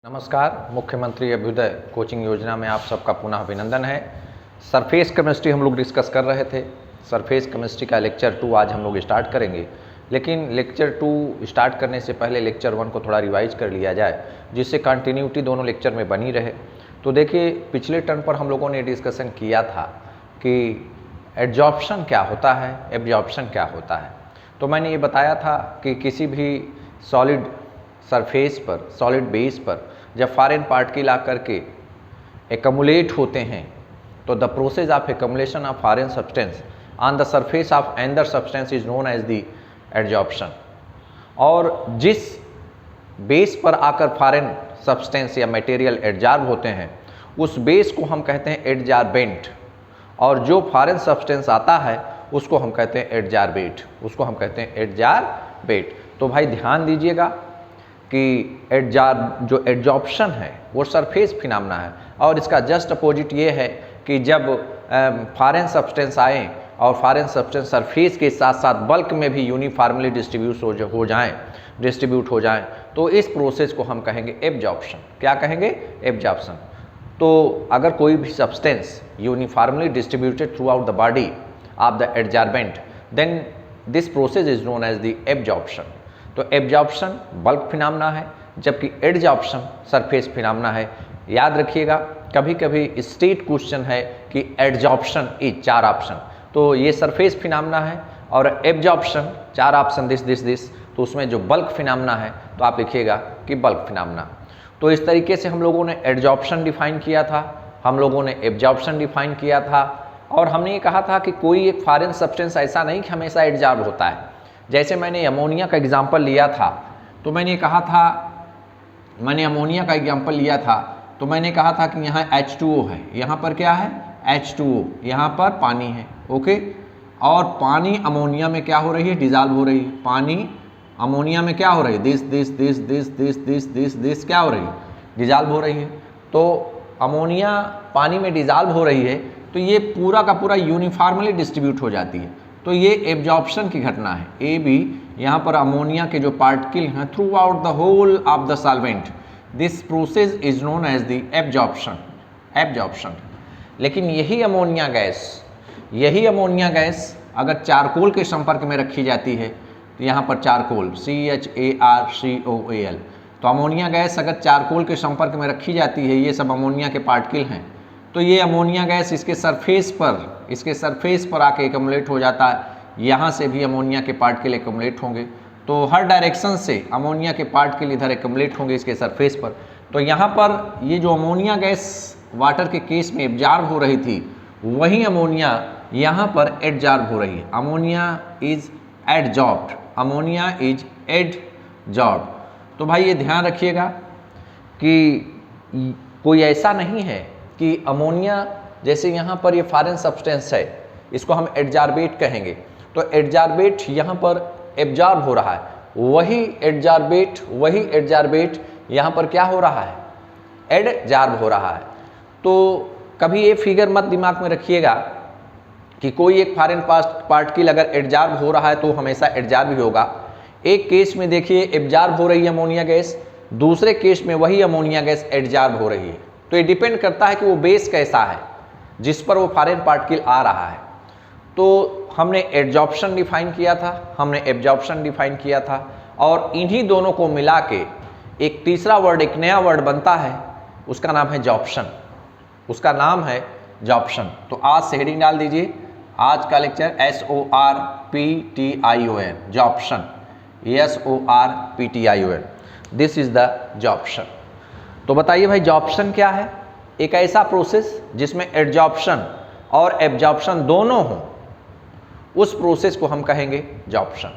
नमस्कार। मुख्यमंत्री अभ्युदय कोचिंग योजना में आप सबका पुनः अभिनंदन है। सरफेस केमिस्ट्री हम लोग डिस्कस कर रहे थे। सरफेस केमिस्ट्री का लेक्चर 2 आज हम लोग स्टार्ट करेंगे, लेकिन लेक्चर 2 स्टार्ट करने से पहले लेक्चर 1 को थोड़ा रिवाइज कर लिया जाए, जिससे कंटिन्यूटी दोनों लेक्चर में बनी रहे। तो देखिए, पिछले टर्न पर हम लोगों ने डिस्कशन किया था कि एड्जॉर्प्शन क्या होता है, एब्जॉर्प्शन क्या होता है। तो मैंने ये बताया था कि किसी भी सॉलिड सरफेस पर, सॉलिड बेस पर जब फॉरेन पार्टिकल आकर के एकमुलेट होते हैं तो the process of accumulation of foreign substance on the surface of another substance is known as the adsorption. और जिस बेस पर आकर फॉरेन सब्सटेंस या मटेरियल एड्जॉर्ब होते हैं उस बेस को हम कहते हैं एड्जॉर्बेंट, और जो फॉरेन सब्सटेंस आता है उसको हम कहते हैं एड्जॉर्बेट, उसको हम कहते हैं एड्जॉर्बेट। तो भाई ध्यान दीजिएगा कि जो एड्जॉर्प्शन है वो सरफेस फिनोमेना है, और इसका जस्ट अपोजिट ये है कि जब फॉरेन सब्सटेंस आए और फॉरेन सब्सटेंस सरफेस के साथ साथ बल्क में भी यूनिफॉर्मली डिस्ट्रीब्यूट हो जाएं, तो इस प्रोसेस को हम कहेंगे एब्जॉर्प्शन। क्या कहेंगे? एब्जॉर्प्शन। तो अगर कोई भी substance uniformly distributed throughout the body of the adsorbent, then this process is known as the absorption. तो एब्जॉर्प्शन बल्क फिनोमेना है, जबकि एड्जॉर्प्शन सरफेस फिनोमेना है। याद रखिएगा, कभी कभी स्टेट क्वेश्चन है कि एड्जॉर्प्शन इज 4 ऑप्शन, तो ये सरफेस फिनोमेना है, और एब्जॉर्प्शन 4 ऑप्शन दिस, तो उसमें जो बल्क फिनोमेना है तो आप लिखिएगा कि बल्क फिनोमेना। तो इस तरीके से हम लोगों ने एड्जॉर्प्शन डिफाइन किया था, हम लोगों ने एब्जॉर्प्शन डिफाइन किया था, और हमने ये कहा था कि कोई एक फॉरेन सब्सटेंस ऐसा नहीं कि हमेशा एड्जॉर्ब होता है। जैसे मैंने अमोनिया का एग्जाम्पल लिया था, तो मैंने कहा था, मैंने अमोनिया का एग्जाम्पल लिया था तो मैंने कहा था कि यहाँ H2O है, यहाँ पर क्या है? H2O, यहाँ पर पानी है, ओके। और पानी अमोनिया में क्या हो रही है? डिजॉल्व हो रही है। पानी अमोनिया में क्या हो रही है? दिस क्या हो रही है? डिजॉल्व हो रही है। तो अमोनिया पानी में डिजॉल्व हो रही है, तो ये पूरा का पूरा यूनिफॉर्मली डिस्ट्रीब्यूट हो जाती है, तो ये एब्जॉर्प्शन की घटना है। ए बी, यहाँ पर अमोनिया के जो पार्टिकल हैं throughout the whole of the solvent, this process is known as the absorption. लेकिन यही अमोनिया गैस अगर चारकोल के संपर्क में रखी जाती है, तो यहाँ पर चारकोल CHArCOAL, तो अमोनिया गैस अगर चारकोल के संपर्क में रखी जाती है, ये सब अमोनिया के पार्टिकल हैं, तो ये अमोनिया गैस इसके सरफेस पर आके एकमुलेट हो जाता है। यहाँ से भी अमोनिया के पार्टिकल एकमुलेट होंगे, तो हर डायरेक्शन से अमोनिया के पार्टिकल इधर एकमुलेट होंगे इसके सरफेस पर। तो यहाँ पर ये जो अमोनिया गैस वाटर के केस में एब्जॉर्ब हो रही थी, वही अमोनिया यहाँ पर एड्जॉर्ब हो रही है। Ammonia is adsorbed. तो भाई ये ध्यान रखिएगा कि कोई ऐसा नहीं है कि अमोनिया, जैसे यहाँ पर ये फॉरेन सब्सटेंस है, इसको हम एड्जॉर्बेट कहेंगे, तो एड्जॉर्बेट यहाँ पर एब्जॉर्ब हो रहा है, वही एड्जॉर्बेट यहाँ पर क्या हो रहा है? एड्जॉर्ब हो रहा है। तो कभी ये फिगर मत दिमाग में रखिएगा कि कोई एक फॉरेन पार्टिकल अगर एड्जॉर्ब हो रहा है तो हमेशा एड्जॉर्ब ही होगा। एक केस में देखिए एब्जॉर्ब हो रही है अमोनिया गैस, दूसरे केस में वही अमोनिया गैस एड्जॉर्ब हो रही है। तो ये डिपेंड करता है कि वो बेस कैसा है जिस पर वो फॉरेन पार्टिकल आ रहा है। तो हमने एड्जॉर्प्शन डिफाइन किया था, हमने एब्जॉर्प्शन डिफाइन किया था, और इन्हीं दोनों को मिला के एक तीसरा वर्ड, एक नया वर्ड बनता है, उसका नाम है जॉर्प्शन। तो आज से हेडिंग डाल दीजिए, आज का lecture SORPTION, sorption, SORPTION, this is the sorption. तो बताइए भाई, जॉर्प्शन क्या है? एक ऐसा प्रोसेस जिसमें एड्जॉर्प्शन और एब्जॉर्प्शन दोनों हों, उस प्रोसेस को हम कहेंगे जॉर्प्शन।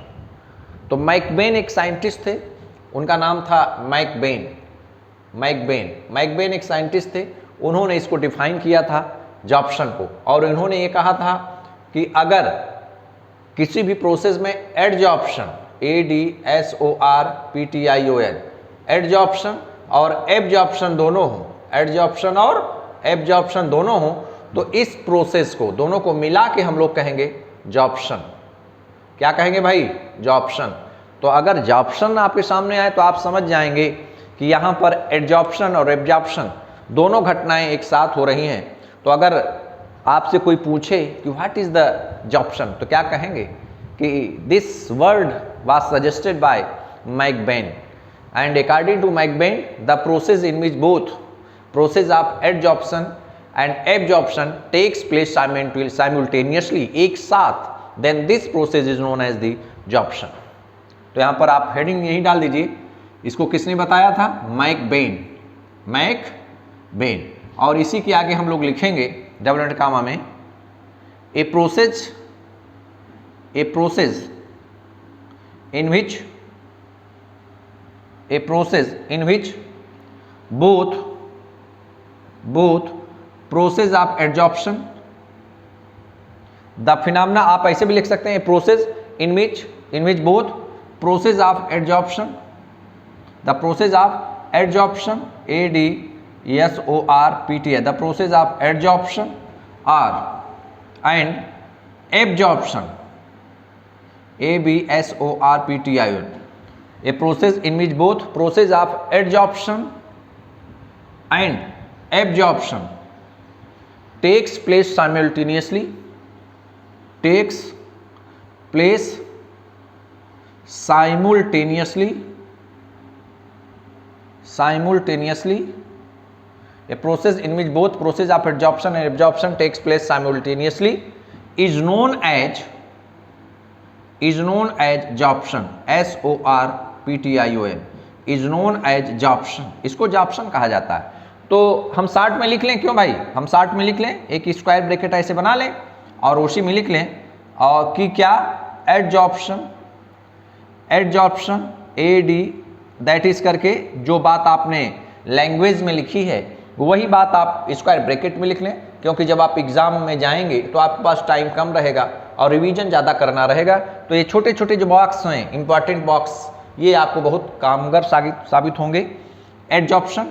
तो मैकबेन एक साइंटिस्ट थे, उनका नाम था मैकबेन एक साइंटिस्ट थे, उन्होंने इसको डिफाइन किया था जॉर्प्शन को, और उन्होंने ये कहा था कि अगर किसी भी प्रोसेस में एड्जॉर्प्शन, ADSORPTION, एड्जॉर्प्शन और एब्जॉर्प्शन दोनों हों, तो इस प्रोसेस को, दोनों को मिला के हम लोग कहेंगे जॉर्प्शन। क्या कहेंगे भाई? जॉर्प्शन। तो अगर जॉर्प्शन आपके सामने आए तो आप समझ जाएंगे कि कि यहाँ पर एड्जॉर्प्शन और एब्जॉर्प्शन दोनों घटनाएं एक साथ हो रही हैं, तो अगर आपसे कोई पूछे कि व्हाट इज द जॉप्शन, तो क्या कहेंगे कि this word was suggested by McBain, and according to McBain the process in which both process of adsorption and absorption takes place simultaneously, एक साथ, then this process is known as the sorption. तो यहाँ पर आप heading यही डाल दीजिए, इसको किसने बताया था? McBain, McBain. और इसी के आगे हम लोग लिखेंगे डबल इंवर्टेड कॉमा में a process in which both process of adsorption, the phenomena, आप ऐसे भी लिख सकते हैं process in which both process of adsorption, the process of adsorption, ADSORPTI, the process of adsorption and absorption, ABSORPTI, a process in which both process of adsorption and absorption takes place simultaneously, a process in which both process of adsorption and absorption takes place simultaneously is known as joption, SORPTION, is known as joption। इसको जॉप्शन कहा जाता है। तो हम short में लिख लें, क्यों भाई, हम शॉर्ट में लिख लें, एक स्क्वायर ब्रैकेट ऐसे बना लें और उसी में लिख लें और कि क्या, एड्जॉर्प्शन AD, दैट इज करके जो बात आपने लैंग्वेज में लिखी है वही बात आप स्क्वायर ब्रैकेट में लिख लें, क्योंकि जब आप एग्जाम में जाएंगे तो आपके पास टाइम कम रहेगा और रिवीजन ज़्यादा करना रहेगा। तो ये छोटे छोटे जो बॉक्स हैं, इंपॉर्टेंट बॉक्स, ये आपको बहुत कामगर साबित होंगे। Adsorption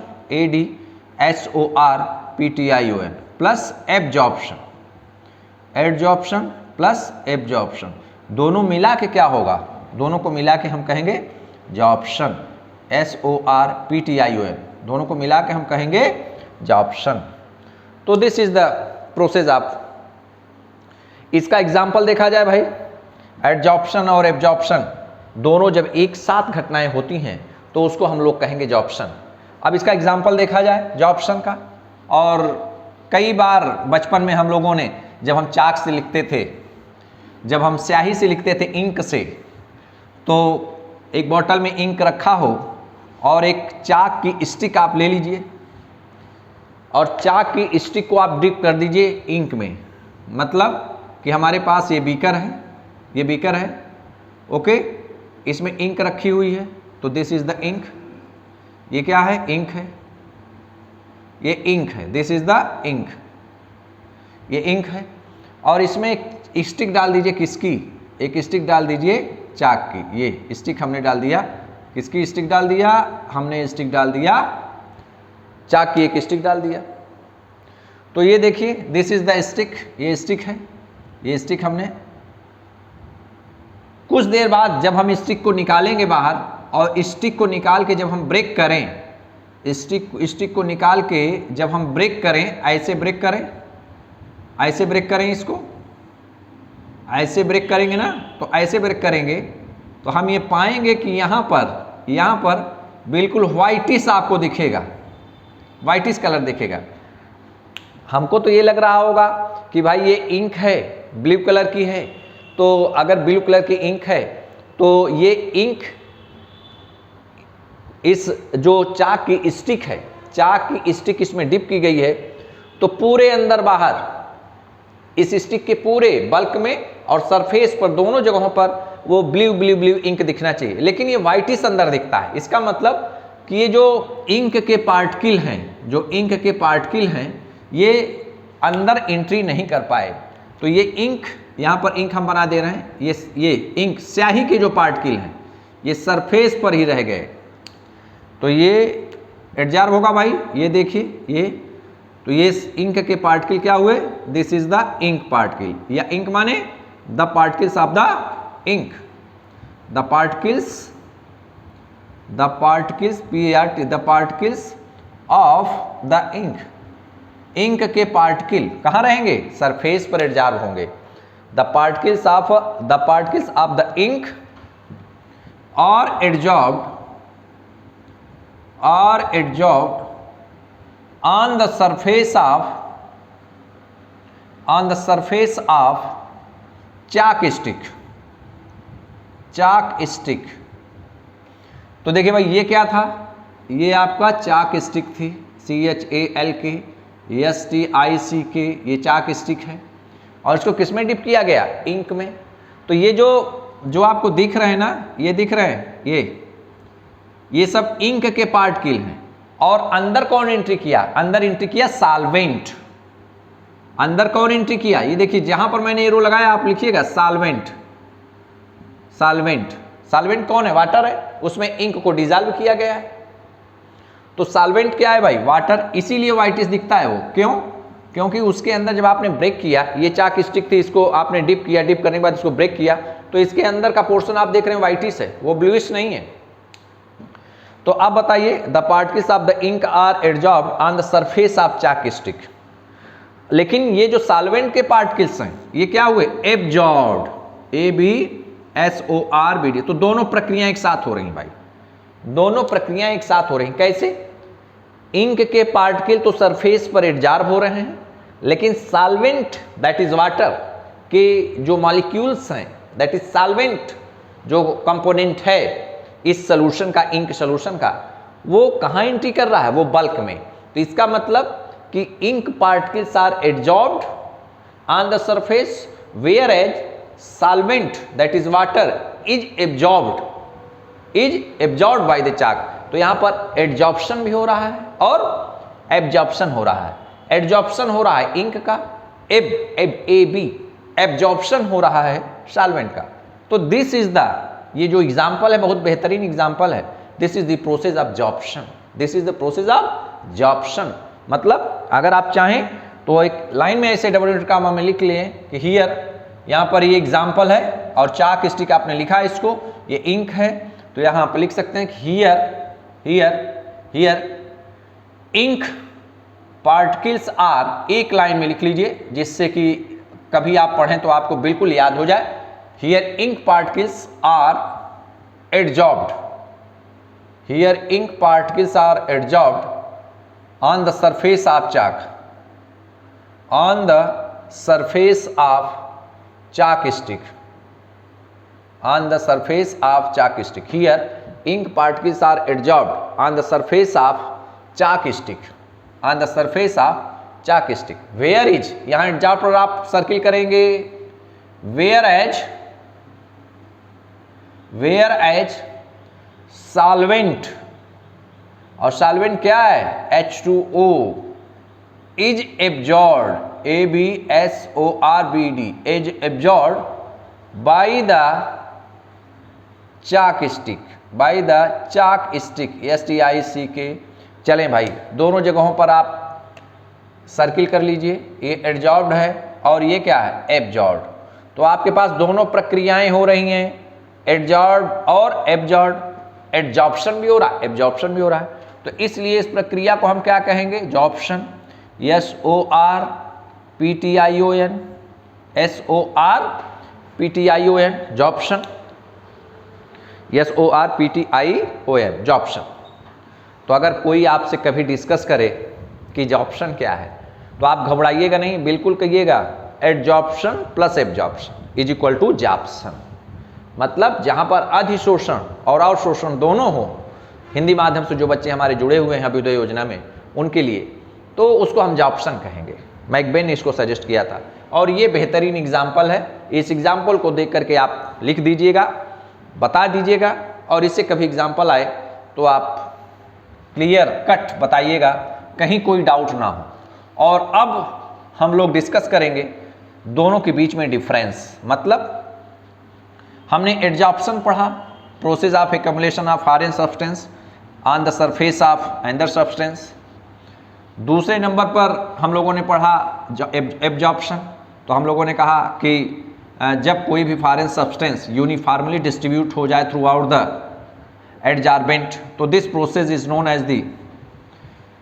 ADSORPTION plus absorption plus absorption, दोनों मिला के क्या होगा, दोनों को मिला के हम कहेंगे जॉप्शन, SORPTION, दोनों को मिला के हम कहेंगे जॉप्शन। तो this is the process of, इसका एग्जाम्पल देखा जाए भाई, एड्जॉर्प्शन और एब्जॉर्प्शन दोनों जब एक साथ घटनाएं होती हैं तो उसको हम लोग कहेंगे जॉप्शन। अब इसका एग्जाम्पल देखा जाए जॉप्शन का, और कई बार बचपन में हम लोगों ने जब हम चाक से लिखते थे, जब हम स्याही से लिखते थे इंक से, तो एक बोतल में इंक रखा हो और एक चाक की स्टिक आप ले लीजिए और चाक की स्टिक को आप डिप कर दीजिए इंक में, मतलब कि हमारे पास ये बीकर है, ओके, इसमें इंक रखी हुई है, तो दिस इज द इंक, ये क्या है, इंक है, ये इंक है, दिस इज द इंक, ये इंक है, और इसमें एक स्टिक डाल दीजिए, किसकी, एक स्टिक डाल दीजिए चाक की, ये स्टिक हमने डाल दिया, किसकी स्टिक डाल दिया, हमने स्टिक डाल दिया चाक की, एक स्टिक डाल दिया। तो ये देखिए दिस इज द स्टिक, ये स्टिक है, ये स्टिक हमने, कुछ देर बाद जब हम स्टिक को निकालेंगे बाहर और स्टिक को निकाल के जब हम ब्रेक करें, स्टिक को निकाल के जब हम ब्रेक करें, ऐसे ब्रेक करें, ऐसे ब्रेक करें, इसको ऐसे ब्रेक करेंगे ना, तो ऐसे ब्रेक करेंगे तो हम ये पाएंगे कि यहाँ पर बिल्कुल व्हाइटिश आपको दिखेगा, व्हाइटिश कलर दिखेगा। हमको तो ये लग रहा होगा कि भाई ये इंक है, ब्लू कलर की है, तो अगर ब्लू कलर की इंक है तो ये इंक इस जो चाक की स्टिक है, चाक की स्टिक इसमें डिप की गई है, तो पूरे अंदर बाहर इस स्टिक के पूरे बल्क में और सरफेस पर दोनों जगहों पर वो ब्लू इंक दिखना चाहिए, लेकिन ये व्हाइटिश अंदर दिखता है। इसका मतलब कि ये जो इंक के पार्टिकल हैं, जो इंक के पार्टिकल हैं, ये अंदर एंट्री नहीं कर पाए। तो ये इंक, यहाँ पर इंक हम बना दे रहे हैं, ये इंक स्याही के जो पार्टिकल हैं ये सरफेस पर ही रह गए, तो ये एडजॉर्ब होगा भाई, ये देखिए ये, तो ये इंक के पार्टिकल क्या हुए, this is the ink particle, या इंक माने the particles of the ink, the the particles PART the particles of the ink, ink के पार्टिकल कहाँ रहेंगे, सरफेस पर एब्जॉर्ब होंगे। The particles of the ink और absorbed on the surface of chalk stick। तो देखिए भाई ये क्या था, ये आपका चाक स्टिक थी, CHALK ये चाक स्टिक है और इसको किस में डिप किया गया, इंक में। तो ये जो आपको दिख रहे हैं ना, ये दिख रहे हैं, ये सब इंक के पार्टिकल हैं। और अंदर कौन एंट्री किया, अंदर एंट्री किया सॉल्वेंट। अंदर कौन एंट्री किया, ये देखिए जहां पर मैंने एरो लगाया आप लिखिएगा सॉल्वेंट। सॉल्वेंट कौन है, वाटर है, उसमें इंक को डिजॉल्व किया गया है। तो सॉल्वेंट क्या है भाई, वाटर, इसीलिए व्हाइटिश दिखता है वो। क्यों, क्योंकि उसके अंदर जब आपने ब्रेक किया, ये चाक स्टिक थी, इसको आपने डिप किया, डिप करने के बाद इसको ब्रेक किया, तो इसके अंदर का पोर्शन आप देख रहे हैं व्हाइटिश है, वो ब्लूइश नहीं है। तो अब बताइए, the particles of the ink are absorbed on the surface of chalk stick. लेकिन ये जो सॉल्वेंट के पार्टिकल्स हैं ये क्या हुए, एब्जॉर्ब्ड, ABSORBD। तो दोनों प्रक्रियाएं एक साथ हो रही हैं भाई, दोनों प्रक्रियाएं एक साथ हो रही हैं। कैसे, इंक के पार्टिकल तो सरफेस पर एब्जॉर्ब हो रहे हैं, लेकिन सॉल्वेंट दैट इज वाटर के जो मॉलिक्यूल्स हैं, दैट इज सॉल्वेंट जो कंपोनेंट है इस सोल्यूशन का, इंक सोल्यूशन का, वो कहाँ एंट्री कर रहा है, वो बल्क में। तो इसका मतलब कि ink particles are absorbed on the surface, whereas solvent that is water is absorbed by the chalk. तो यहां पर एब्जॉर्प्शन भी हो रहा है और एब्जॉर्प्शन हो रहा है। एब्जॉर्प्शन हो रहा है इंक का, एब्जॉर्प्शन हो रहा है सॉल्वेंट का। तो दिस इज द, ये जो एग्जाम्पल है बहुत बेहतरीन एग्जाम्पल है, this is the process of sorption, this is the process of sorption. मतलब अगर आप चाहें तो एक लाइन में ऐसे डबल का में लिख लें कि हियर, यहाँ पर ये एग्जाम्पल है और चाक स्टिक आपने लिखा है इसको, ये इंक है, तो यहाँ पर लिख सकते हैं कि हियर इंक पार्टिकल्स आर, एक लाइन में लिख लीजिए जिससे कि कभी आप पढ़ें तो आपको बिल्कुल याद हो जाए। Here ink particles are adsorbed. Here ink particles are adsorbed on the surface of chalk. On the surface of chalk stick. On the surface of chalk stick. Here ink particles are adsorbed on the surface of chalk stick. On the surface of chalk stick. Where is? यहाँ adsorb पर आप circle करेंगे। Whereas solvent, और solvent क्या है, H2O is absorbed, ABSORBD is absorbed by the chalk stick, STICK। चलें भाई, दोनों जगहों पर आप सर्किल कर लीजिए, ये एब्जॉर्ब्ड है और ये क्या है, एब्जॉर्ब्ड। तो आपके पास दोनों प्रक्रियाएं हो रही हैं, एब्जॉर्ब और एब्जॉर्ब, एब्जॉर्प्शन भी हो रहा है, एब्जॉर्प्शन भी हो रहा है। तो इसलिए इस प्रक्रिया को हम क्या कहेंगे, जॉर्प्शन, SORPTION, जॉर्प्शन, जॉर्प्शन। तो अगर कोई आपसे कभी डिस्कस करे कि जॉर्प्शन क्या है, तो आप घबराइएगा नहीं, बिल्कुल कहिएगा adsorption plus absorption is equal to sorption. मतलब जहां पर अधिशोषण और अवशोषण दोनों हो, हिंदी माध्यम से जो बच्चे हमारे जुड़े हुए हैं अभ्युदय योजना में, उनके लिए तो उसको हम जॉर्प्शन कहेंगे। मैकबेन ने इसको सजेस्ट किया था और ये बेहतरीन एग्जाम्पल है। इस एग्जाम्पल को देख करके आप लिख दीजिएगा, बता दीजिएगा, और इससे कभी एग्जाम्पल आए तो आप क्लियर कट बताइएगा, कहीं कोई डाउट ना हो। और अब हम लोग डिस्कस करेंगे दोनों के बीच में डिफरेंस। मतलब हमने एड्जॉर्प्शन पढ़ा, process of accumulation of foreign substance on the surface of another substance. दूसरे नंबर पर हम लोगों ने पढ़ा एब्जॉर्प्शन। तो हम लोगों ने कहा कि जब कोई भी फॉरेन सब्सटेंस यूनिफॉर्मली डिस्ट्रीब्यूट हो जाए थ्रू आउट द एडजॉर्बेंट, तो this process is known as the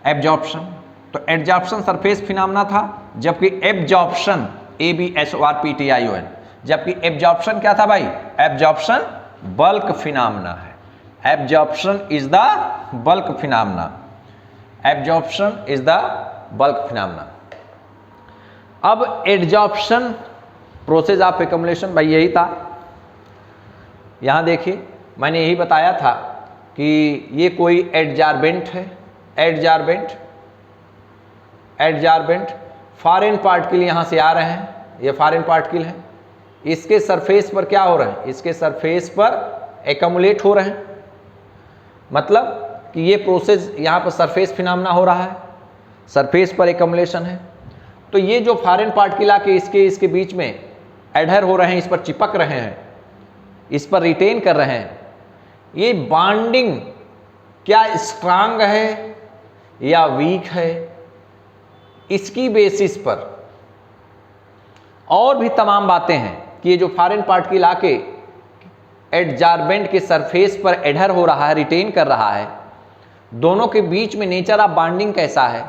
absorption. तो एडजॉर्प्शन सरफेस फिनोमेना था, जबकि एब्जॉर्प्शन ABSORPTION, जबकि एब्जॉर्प्शन क्या था भाई? एब्जॉर्प्शन बल्क फिनोमेना है। Absorption is the bulk phenomena, absorption is the bulk phenomena. अब एडजॉर्प्शन प्रोसेस ऑफ एक्युमुलेशन भाई यही था। यहां देखिए मैंने यही बताया था कि ये कोई एडजॉर्बेंट है, एडजॉर्बेंट फॉरेन पार्टिकल यहां से आ रहे हैं, ये फॉरेन पार्टिकल है, इसके सरफेस पर क्या हो रहे हैं? इसके सरफेस पर एक्युमुलेट हो रहे हैं, मतलब कि ये प्रोसेस यहां पर सरफेस फिनोमेना हो रहा है, सरफेस पर एक्युमुलेशन है। तो ये जो फॉरेन पार्टिकल आके इसके बीच में एडहर हो रहे हैं, इस पर चिपक रहे हैं, इस पर रिटेन कर रहे हैं, ये बॉन्डिंग क्या स्ट्रांग है या वीक है, इसकी बेसिस पर और भी तमाम बातें हैं कि ये जो फॉरेन पार्टिकल आके एडजॉर्बेंट के सरफेस पर एडहर हो रहा है, रिटेन कर रहा है, दोनों के बीच में नेचर ऑफ बॉन्डिंग कैसा है,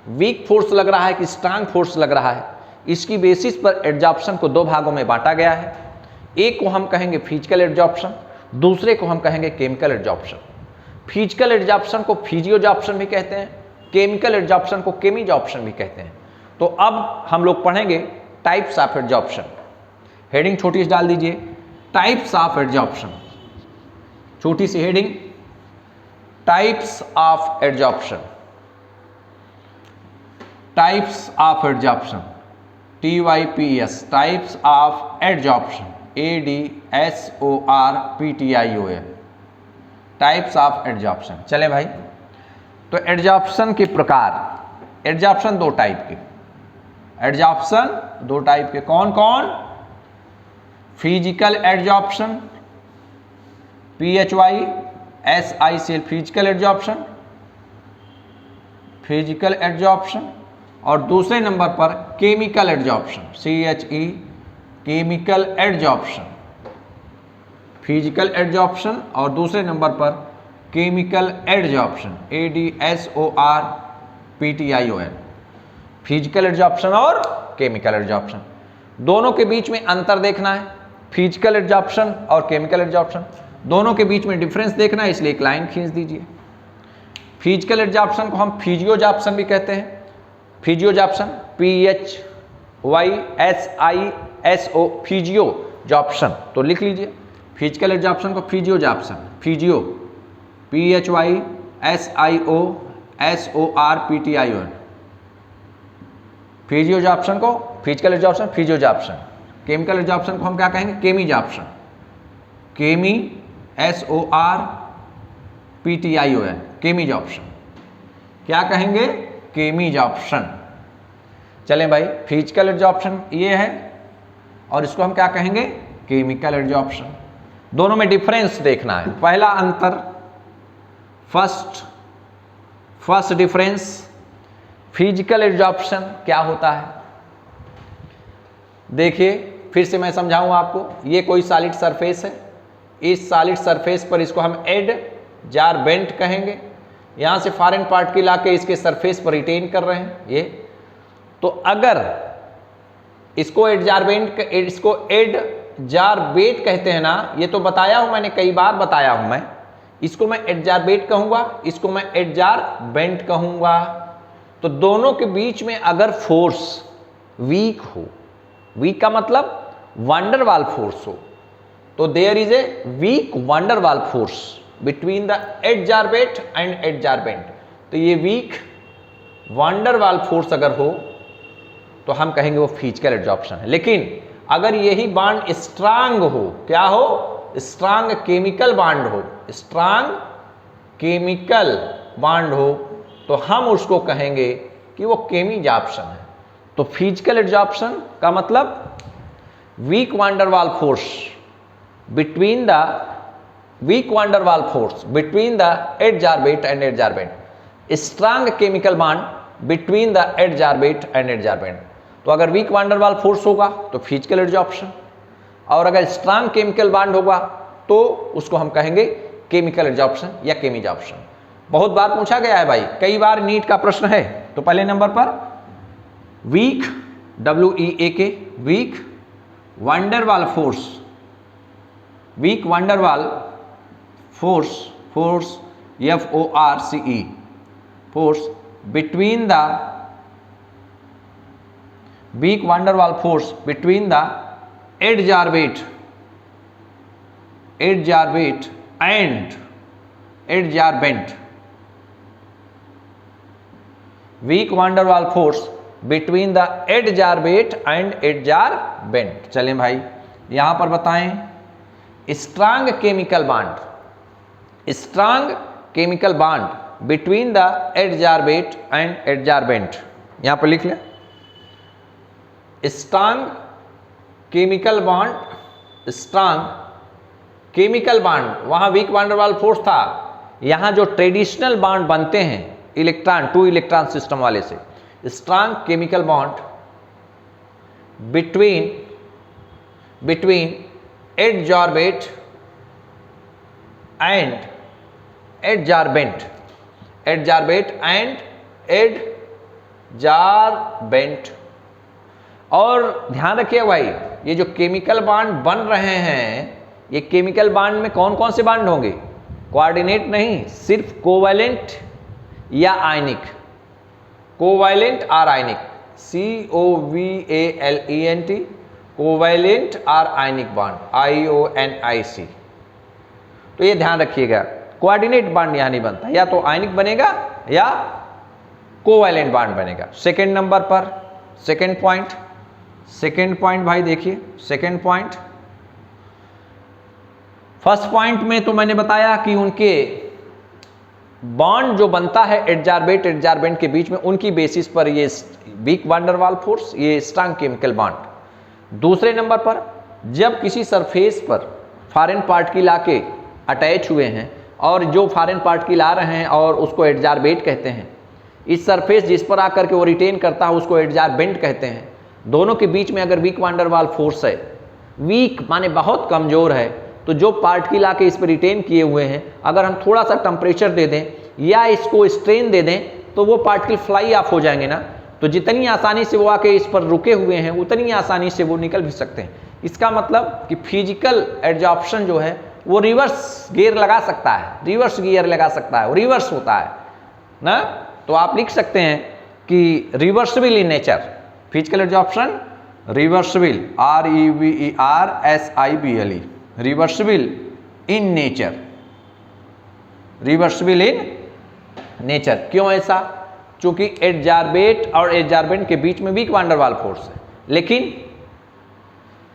वीक फोर्स लग रहा है कि स्ट्रांग फोर्स लग रहा है, इसकी बेसिस पर एडजॉर्प्शन को दो भागों में बांटा गया है। एक को हम कहेंगे फिजिकल एडजॉर्प्शन, दूसरे को हम कहेंगे केमिकल एडजॉर्प्शन। फिजिकल एडजॉर्प्शन को फिजियोजॉर्प्शन भी कहते हैं, केमिकल एडजॉर्प्शन को केमिजॉर्प्शन भी कहते हैं। तो अब हम लोग पढ़ेंगे टाइप्स ऑफ एडजॉर्प्शन। हेडिंग छोटी सी डाल दीजिए, टाइप्स ऑफ एडजॉर्प्शन, छोटी सी heading, types of adsorption, types of adsorption, TYPS, types of adsorption, ADSORPTION, types of adsorption. चले भाई, तो एडजॉर्प्शन के प्रकार, एडजॉर्प्शन दो टाइप के, एडजॉर्प्शन दो टाइप के, कौन कौन? Physical adsorption, PHYSICL, physical adsorption, physical adsorption, और दूसरे नंबर पर chemical adsorption, CHE, chemical adsorption, physical adsorption, और दूसरे नंबर पर chemical adsorption, ADSORPTION, physical adsorption और केमिकल एडजॉर्प्शन। दोनों के बीच में अंतर देखना है, फिजिकल एडजॉर्प्शन और केमिकल एडजॉर्प्शन, दोनों के बीच में डिफरेंस देखना है, इसलिए एक लाइन खींच दीजिए। फिजिकल एडजॉर्प्शन को हम फिजियोजॉर्प्शन भी कहते हैं, फिजियोजॉर्प्शन, PHYSISO, फिजियोजॉर्प्शन, तो लिख लीजिए फिजिकल एडजॉर्प्शन को फिजियोजॉर्प्शन, फिजियो, PHYSIOSORPTION, फिजियोजॉर्प्शन को फिजिकल एडजॉर्प्शन, फिजियोजॉर्प्शन। केमिकल एडजॉर्प्शन को हम क्या कहेंगे? केमिजॉर्प्शन, केमी SORPTION, केमिजॉर्प्शन। क्या कहेंगे? केमिजॉर्प्शन। चलें भाई, फिजिकल एडजॉर्प्शन ये है और इसको हम क्या कहेंगे? Chemical adsorption. दोनों में डिफरेंस देखना है। पहला अंतर, फर्स्ट डिफरेंस, फिजिकल एडजॉर्प्शन क्या होता है? देखिए फिर से मैं समझाऊं आपको। ये कोई सॉलिड सरफेस है, इस सॉलिड सरफेस पर इसको हम एडजॉर्बेंट कहेंगे। यहाँ से फॉरेन पार्टिकल आके इसके सरफेस पर रिटेन कर रहे हैं ये। तो अगर इसको एडजॉर्बेंट, इसको एडजॉर्बेट कहते हैं ना, ये तो बताया हूं मैंने, कई बार बताया हूं मैं। इसको मैं एडजॉर्बेट कहूंगा, इसको मैं एडजॉर्बेंट कहूंगा। तो दोनों के बीच में अगर फोर्स वीक हो, वीक का मतलब वंडरवाल फोर्स हो, तो there is a weak van der Waals force between the adsorbate and adsorbent. तो ये वीक वंडरवाल फोर्स अगर हो तो हम कहेंगे वो फिजिकल एडजॉर्प्शन है। लेकिन अगर यही बॉन्ड स्ट्रांग हो, क्या हो? स्ट्रांग केमिकल बॉन्ड हो, स्ट्रांग केमिकल बॉन्ड हो, तो हम उसको कहेंगे कि वो केमिजॉर्प्शन है। तो फिजिकल एडजॉर्प्शन का मतलब weak van der Waals force between the adsorbate and adsorbent, strong chemical bond between the adsorbate and adsorbent. तो अगर वीक वंडरवाल फोर्स होगा तो फिजिकल एडजॉर्प्शन, और अगर स्ट्रांग केमिकल बॉन्ड होगा तो उसको हम कहेंगे केमिकल एडजॉर्प्शन या केमिजॉर्प्शन। बहुत बार पूछा गया है भाई, कई बार नीट का प्रश्न है। तो पहले नंबर पर weak, WEAK, weak van der Waals force, weak van der Waals force, force FORCE, force between the, weak van der Waals force between the adsorbate and adsorbent, weak van der Waals force between the adsorbate and adsorbent. चलें भाई, यहां पर बताएं strong chemical bond, strong chemical bond between the adsorbate and adsorbent, यहां पर लिख लें strong chemical bond, strong chemical bond, वहां वीक वंडरवाल फोर्स था, यहां जो ट्रेडिशनल बॉन्ड बनते हैं इलेक्ट्रॉन, 2 इलेक्ट्रॉन सिस्टम वाले से, strong chemical bond between adsorbate and adsorbent, adsorbate and adsorbent. और ध्यान रखिए भाई, ये जो केमिकल बॉन्ड बन रहे हैं, ये केमिकल बॉन्ड में कौन कौन से बॉन्ड होंगे? कोऑर्डिनेट नहीं, सिर्फ कोवैलेंट या आयनिक, कोवैलेंट और आयनिक, COVALENT, कोवैलेंट और आयनिक बॉन्ड, IONIC। तो ये ध्यान रखिएगा, कोऑर्डिनेट बॉन्ड यहां नहीं बनता, या तो आयनिक बनेगा या कोवैलेंट बॉन्ड बनेगा। सेकेंड नंबर पर सेकेंड पॉइंट भाई देखिए, सेकेंड पॉइंट, फर्स्ट पॉइंट में तो मैंने बताया कि उनके बॉन्ड जो बनता है एडजॉर्बेट एडजॉर्बेंट के बीच में, उनकी बेसिस पर ये वीक वंडरवाल फोर्स, ये स्ट्रांग केमिकल बॉन्ड। दूसरे नंबर पर जब किसी सरफेस पर फॉरेन पार्टिकल आके अटैच हुए हैं और जो फॉरेन पार्टिकल आ रहे हैं और उसको एडजॉर्बेट कहते हैं, इस सरफेस जिस पर आकर के वो रिटेन करता है उसको एडजॉर्बेंट कहते हैं। दोनों के बीच में अगर वीक वंडरवाल फोर्स है, वीक माने बहुत कमजोर है, तो जो पार्टिकल आके इस पर रिटेन किए हुए हैं, अगर हम थोड़ा सा टेम्परेचर दे दें या इसको स्ट्रेन दे दें तो वो पार्टिकल फ्लाई ऑफ हो जाएंगे ना। तो जितनी आसानी से वो आके इस पर रुके हुए हैं उतनी आसानी से वो निकल भी सकते हैं। इसका मतलब कि फिजिकल एडजॉर्प्शन जो है वो रिवर्स गियर लगा सकता है, रिवर्स गियर लगा सकता है, वो रिवर्स होता है ना। तो आप लिख सकते हैं कि reversible in nature, physical adsorption reversible, REVERSIBLE, reversible in nature, reversible in nature. क्यों ऐसा? क्योंकि एडजॉर्बेट और एडजॉर्बेंट के बीच में वीक वंडरवाल फोर्स है, लेकिन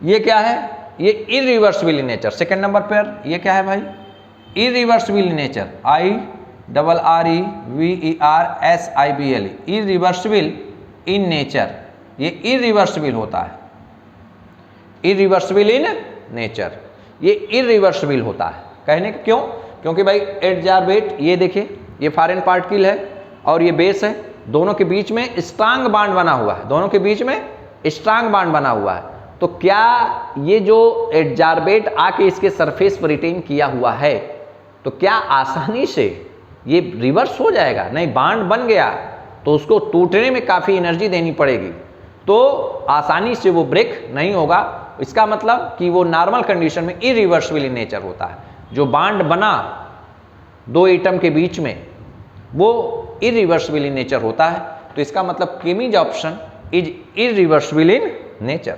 ये क्या है? ये irreversible in nature. Second number पर ये क्या है भाई? Irreversible in nature, IREVERSIBLE, irreversible in nature, ये इरिवर्सिबल होता है, इरिवर्सिबल इन नेचर, ये इरिवर्सिबल होता है। कहने क्यों? क्योंकि भाई एडजॉर्बेट, ये देखिए ये फॉरेन पार्टिकल है और ये बेस है, दोनों के बीच में स्ट्रांग बॉन्ड बना हुआ है, दोनों के बीच में स्ट्रांग बॉन्ड बना हुआ है। तो क्या ये जो एडजॉर्बेट आके इसके सरफेस पर रिटेन किया हुआ है, तो क्या आसानी से ये रिवर्स हो जाएगा? नहीं, बॉन्ड बन गया तो उसको टूटने में काफ़ी एनर्जी देनी पड़ेगी, तो आसानी से वो ब्रेक नहीं होगा। इसका मतलब कि वो नॉर्मल कंडीशन में इरिवर्सिबल इन नेचर होता है। जो बॉन्ड बना दो एटम के बीच में वो इरिवर्सिबल इन नेचर होता है। तो इसका मतलब chemisorption is irreversible in nature,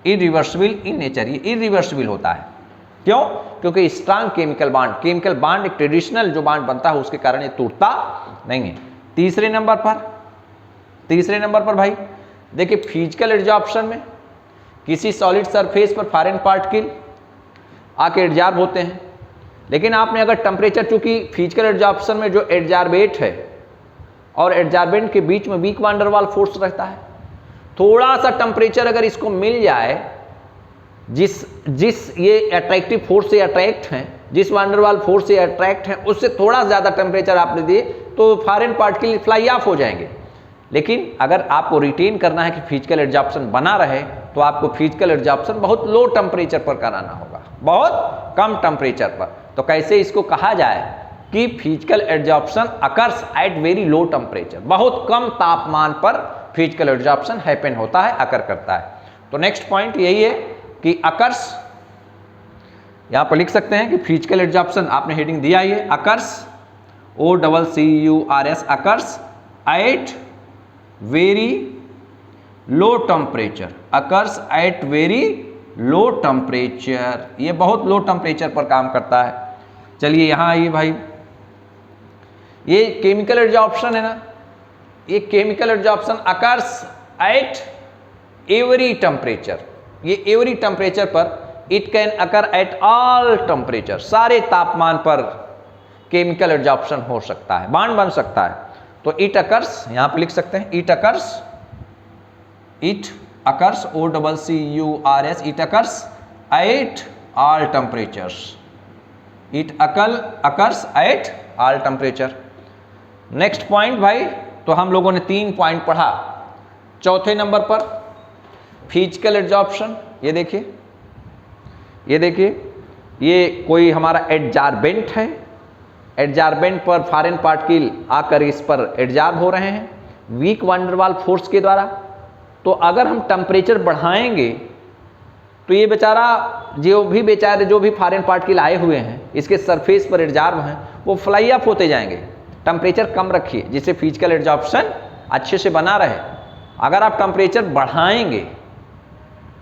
irreversible in nature, ये इरिवर्सिबल होता है। क्यों? क्योंकि स्ट्रांग केमिकल बॉन्ड एक ट्रेडिशनल जो बॉन्ड बनता है उसके कारण ये टूटता नहीं है। तीसरे नंबर पर भाई देखिए, फिजिकल एडजॉर्प्शन में किसी सॉलिड सरफेस पर फॉरेन पार्टिकल आके एडजॉर्ब होते हैं, लेकिन आपने अगर टेम्परेचर, चूंकि फिजिकल एडजॉर्प्शन में जो एडजॉर्बेट है और एडजॉर्बेंट के बीच में वीक वंडरवाल फोर्स रहता है, थोड़ा सा टेम्परेचर अगर इसको मिल जाए, जिस ये अट्रैक्टिव फोर्स से अट्रैक्ट हैं, जिस वंडरवाल फोर्स से अट्रैक्ट हैं, उससे थोड़ा ज़्यादा टेम्परेचर आपने दिए तो फॉरेन पार्टिकल फ्लाई ऑफ हो जाएंगे। लेकिन अगर आपको रिटेन करना है कि फिजिकल एडजॉर्प्शन बना रहे, तो आपको फिजिकल एडजॉर्प्शन बहुत लो टेम्परेचर पर कराना होगा, बहुत कम टेम्परेचर पर। तो कैसे इसको कहा जाए कि physical adsorption occurs at very low temperature, बहुत कम तापमान पर फिजिकल एड्जॉर्प्शन हैपन होता है, अकर करता है। तो नेक्स्ट पॉइंट यही है कि अकर्स, यहां पर लिख सकते हैं कि फिजिकल एड्जॉर्प्शन, आपने हेडिंग दिया ही है, occurs OCCURS occurs at very low temperature, occurs at very low temperature, ये बहुत लो टेम्परेचर पर काम करता है। चलिए यहां आइए भाई, ये केमिकल एड्जॉर्प्शन है ना, ये chemical adsorption occurs at every temperature, ये एवरी टेम्परेचर पर, it can occur at all temperature, सारे तापमान पर केमिकल एड्जॉर्प्शन हो सकता है, बांड बन सकता है। तो इट अकर्स, यहां पे लिख सकते हैं it occurs OCCURS, it occurs at all temperatures, it occurs at all temperature. Next point भाई, तो हम लोगों ने 3 पॉइंट पढ़ा। चौथे नंबर पर फिजिकल एड्जॉर्प्शन, ये देखिए, ये देखिए, ये कोई हमारा एडजार्बेंट है, एडजार्बेंट पर फॉरेन पार्टिकल आकर इस पर एडजार्ब हो रहे हैं वीक वंडरवाल फोर्स के द्वारा। तो अगर हम टेम्परेचर बढ़ाएंगे तो ये बेचारा जो भी फॉरेन पार्टिकल आए हुए हैं इसके सरफेस पर एडजार्ब हैं, वो फ्लाई अप होते जाएंगे। टेम्परेचर कम रखिए जिससे फिजिकल एड्जॉर्प्शन अच्छे से बना रहे। अगर आप टेम्परेचर बढ़ाएंगे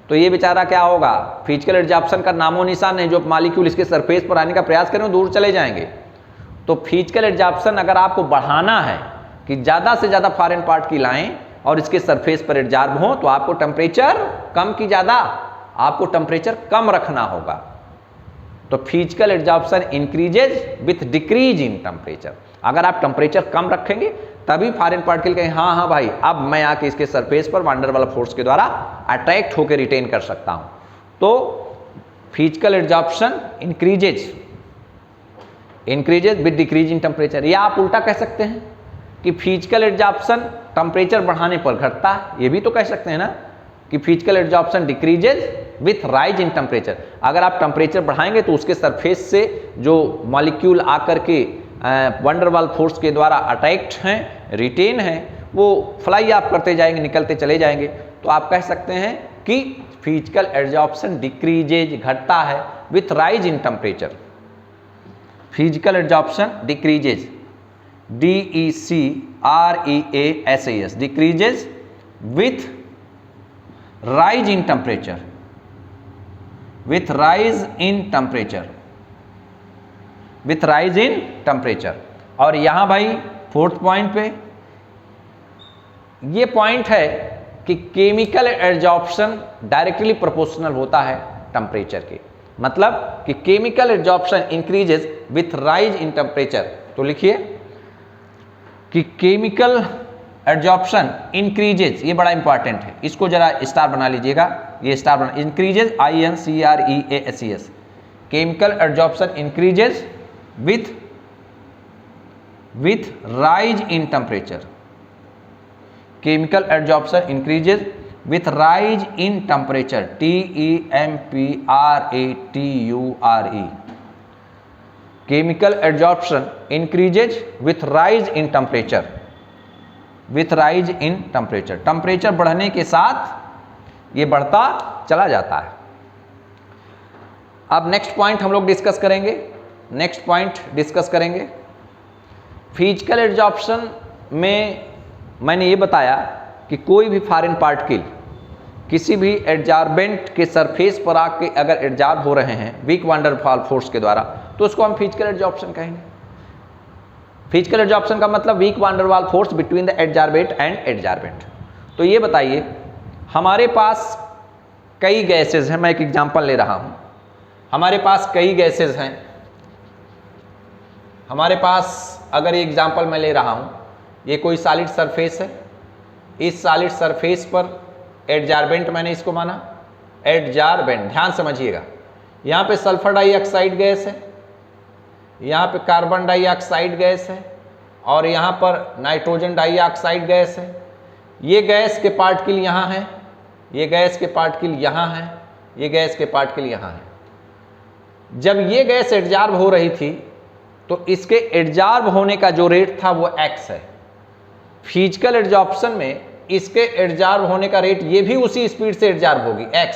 तो ये बेचारा क्या होगा, फिजिकल एड्जॉर्प्शन का नामो निशान है, जो मॉलिक्यूल इसके सरफेस पर आने का प्रयास करें वो दूर चले जाएंगे। तो फिजिकल एड्जॉर्प्शन अगर आपको बढ़ाना है कि ज़्यादा से ज़्यादा फॉरेन पार्टिकल आएँ और इसके सरफेस पर एडजार्ब हों, तो आपको टेम्परेचर कम की ज़्यादा, आपको टेम्परेचर कम रखना होगा। तो physical adsorption increases with decrease in temperature. अगर आप टेम्परेचर कम रखेंगे तभी फॉरेन पार्टिकल कहें हाँ हाँ भाई, अब मैं आके इसके सरफेस पर वंडर वाला फोर्स के द्वारा अट्रैक्ट होकर रिटेन कर सकता हूं। तो physical adsorption increases with decrease in temperature, या आप उल्टा कह सकते हैं कि फिजिकल एड्जॉर्प्शन टेम्परेचर बढ़ाने पर घटता है, ये भी तो कह सकते हैं ना कि physical adsorption decreases with rise in temperature. अगर आप टेम्परेचर बढ़ाएंगे तो उसके सरफेस से जो मॉलिक्यूल आकर के वंडरवाल फोर्स के द्वारा अटैक्ट हैं, रिटेन हैं, वो फ्लाई अप करते जाएंगे, निकलते चले जाएंगे। तो आप कह सकते हैं कि फिजिकल एड्जॉर्प्शन डिक्रीजेज, घटता है with rise in temperature. Physical adsorption decreases, DECREASAS, decreases with rise in temperature, with rise in temperature, with rise in temperature. और यहां भाई 4th पॉइंट पे ये पॉइंट है कि केमिकल एड्जॉर्प्शन डायरेक्टली प्रोपोर्शनल होता है टेम्परेचर के, मतलब कि chemical adsorption increases with rise in temperature. तो लिखिए कि केमिकल एड्जॉर्प्शन इंक्रीजेज, ये बड़ा इंपॉर्टेंट है, इसको जरा स्टार बना लीजिएगा, ये स्टार बना, increases INCREASES, chemical adsorption increases with rise in temperature, chemical absorption increases with rise in temperature, TEMPERATURE, chemical absorption increases with rise in temperature, with rise in temperature, temperature बढ़ने के साथ ये बढ़ता चला जाता है। अब नेक्स्ट पॉइंट हम लोग डिस्कस करेंगे, नेक्स्ट पॉइंट डिस्कस करेंगे फिजिकल एड्जॉर्प्शन में। मैंने ये बताया कि कोई भी फॉरेन पार्टिकल किसी भी एड्जार्बेंट के सरफेस पर आके अगर एड्जार्ब हो रहे हैं वीक वंडरवाल फोर्स के द्वारा, तो उसको हम फिजिकल एड्जॉर्प्शन कहेंगे। फिजिकल एड्जॉर्प्शन का मतलब weak van der Waals force between the adsorbent and adsorbent. तो ये बताइए, हमारे पास कई गैसेज हैं, मैं एक एग्जांपल ले रहा हूँ, हमारे पास कई गैसेज हैं, हमारे पास अगर ये एग्जांपल मैं ले रहा हूँ, ये कोई सॉलिड सरफेस है, इस सॉलिड सरफेस पर एड्जार्बेंट मैंने इसको माना, एड्जार्बेंट, ध्यान समझिएगा, यहाँ पे सल्फर डाइऑक्साइड गैस है, यहाँ पे कार्बन डाइऑक्साइड गैस है और यहाँ पर नाइट्रोजन डाइऑक्साइड गैस है। ये गैस के पार्टिकल यहाँ हैं, ये गैस के पार्टिकल यहाँ हैं, ये गैस के पार्टिकल यहाँ हैं। जब ये गैस एडजॉर्ब हो रही थी तो इसके एडजॉर्ब होने का जो रेट था वो x है। फिजिकल एडजॉर्प्शन में इसके एडजॉर्ब होने का रेट ये भी उसी स्पीड से एडजॉर्ब होगी x,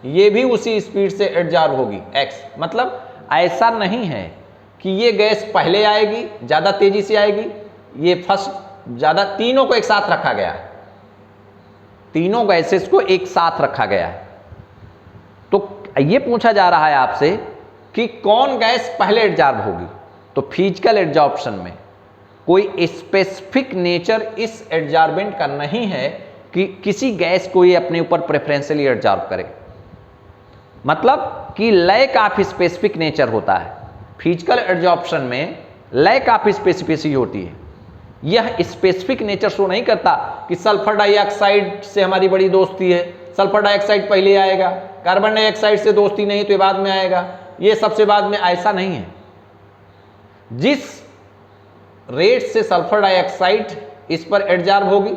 ये भी उसी स्पीड से एडजॉर्ब होगी x। मतलब ऐसा नहीं है कि ये गैस पहले आएगी, ज़्यादा तेजी से आएगी, ये फर्स्ट ज़्यादा, तीनों को एक साथ रखा गया है, तीनों गैसेस को एक साथ रखा गया है। तो ये पूछा जा रहा है आपसे कि कौन गैस पहले एडजॉर्ब होगी। तो फिजिकल एडजॉर्प्शन में कोई स्पेसिफिक नेचर इस एडजॉर्बेंट का नहीं है कि किसी गैस को ये अपने ऊपर प्रेफरेंशियली एडजॉर्ब करे। मतलब कि लैक ऑफ स्पेसिफिक नेचर होता है। फिजिकल एडजॉर्प्शन में लैक ऑफ स्पेसिफिसिटी होती है। यह स्पेसिफिक नेचर शो नहीं करता कि सल्फर डाइऑक्साइड से हमारी बड़ी दोस्ती है, सल्फर डाइऑक्साइड पहले आएगा, कार्बन डाइऑक्साइड से दोस्ती नहीं तो ये बाद में आएगा, ये सबसे बाद में, ऐसा नहीं है। जिस रेट से सल्फर डाइऑक्साइड इस पर एडजॉर्ब होगी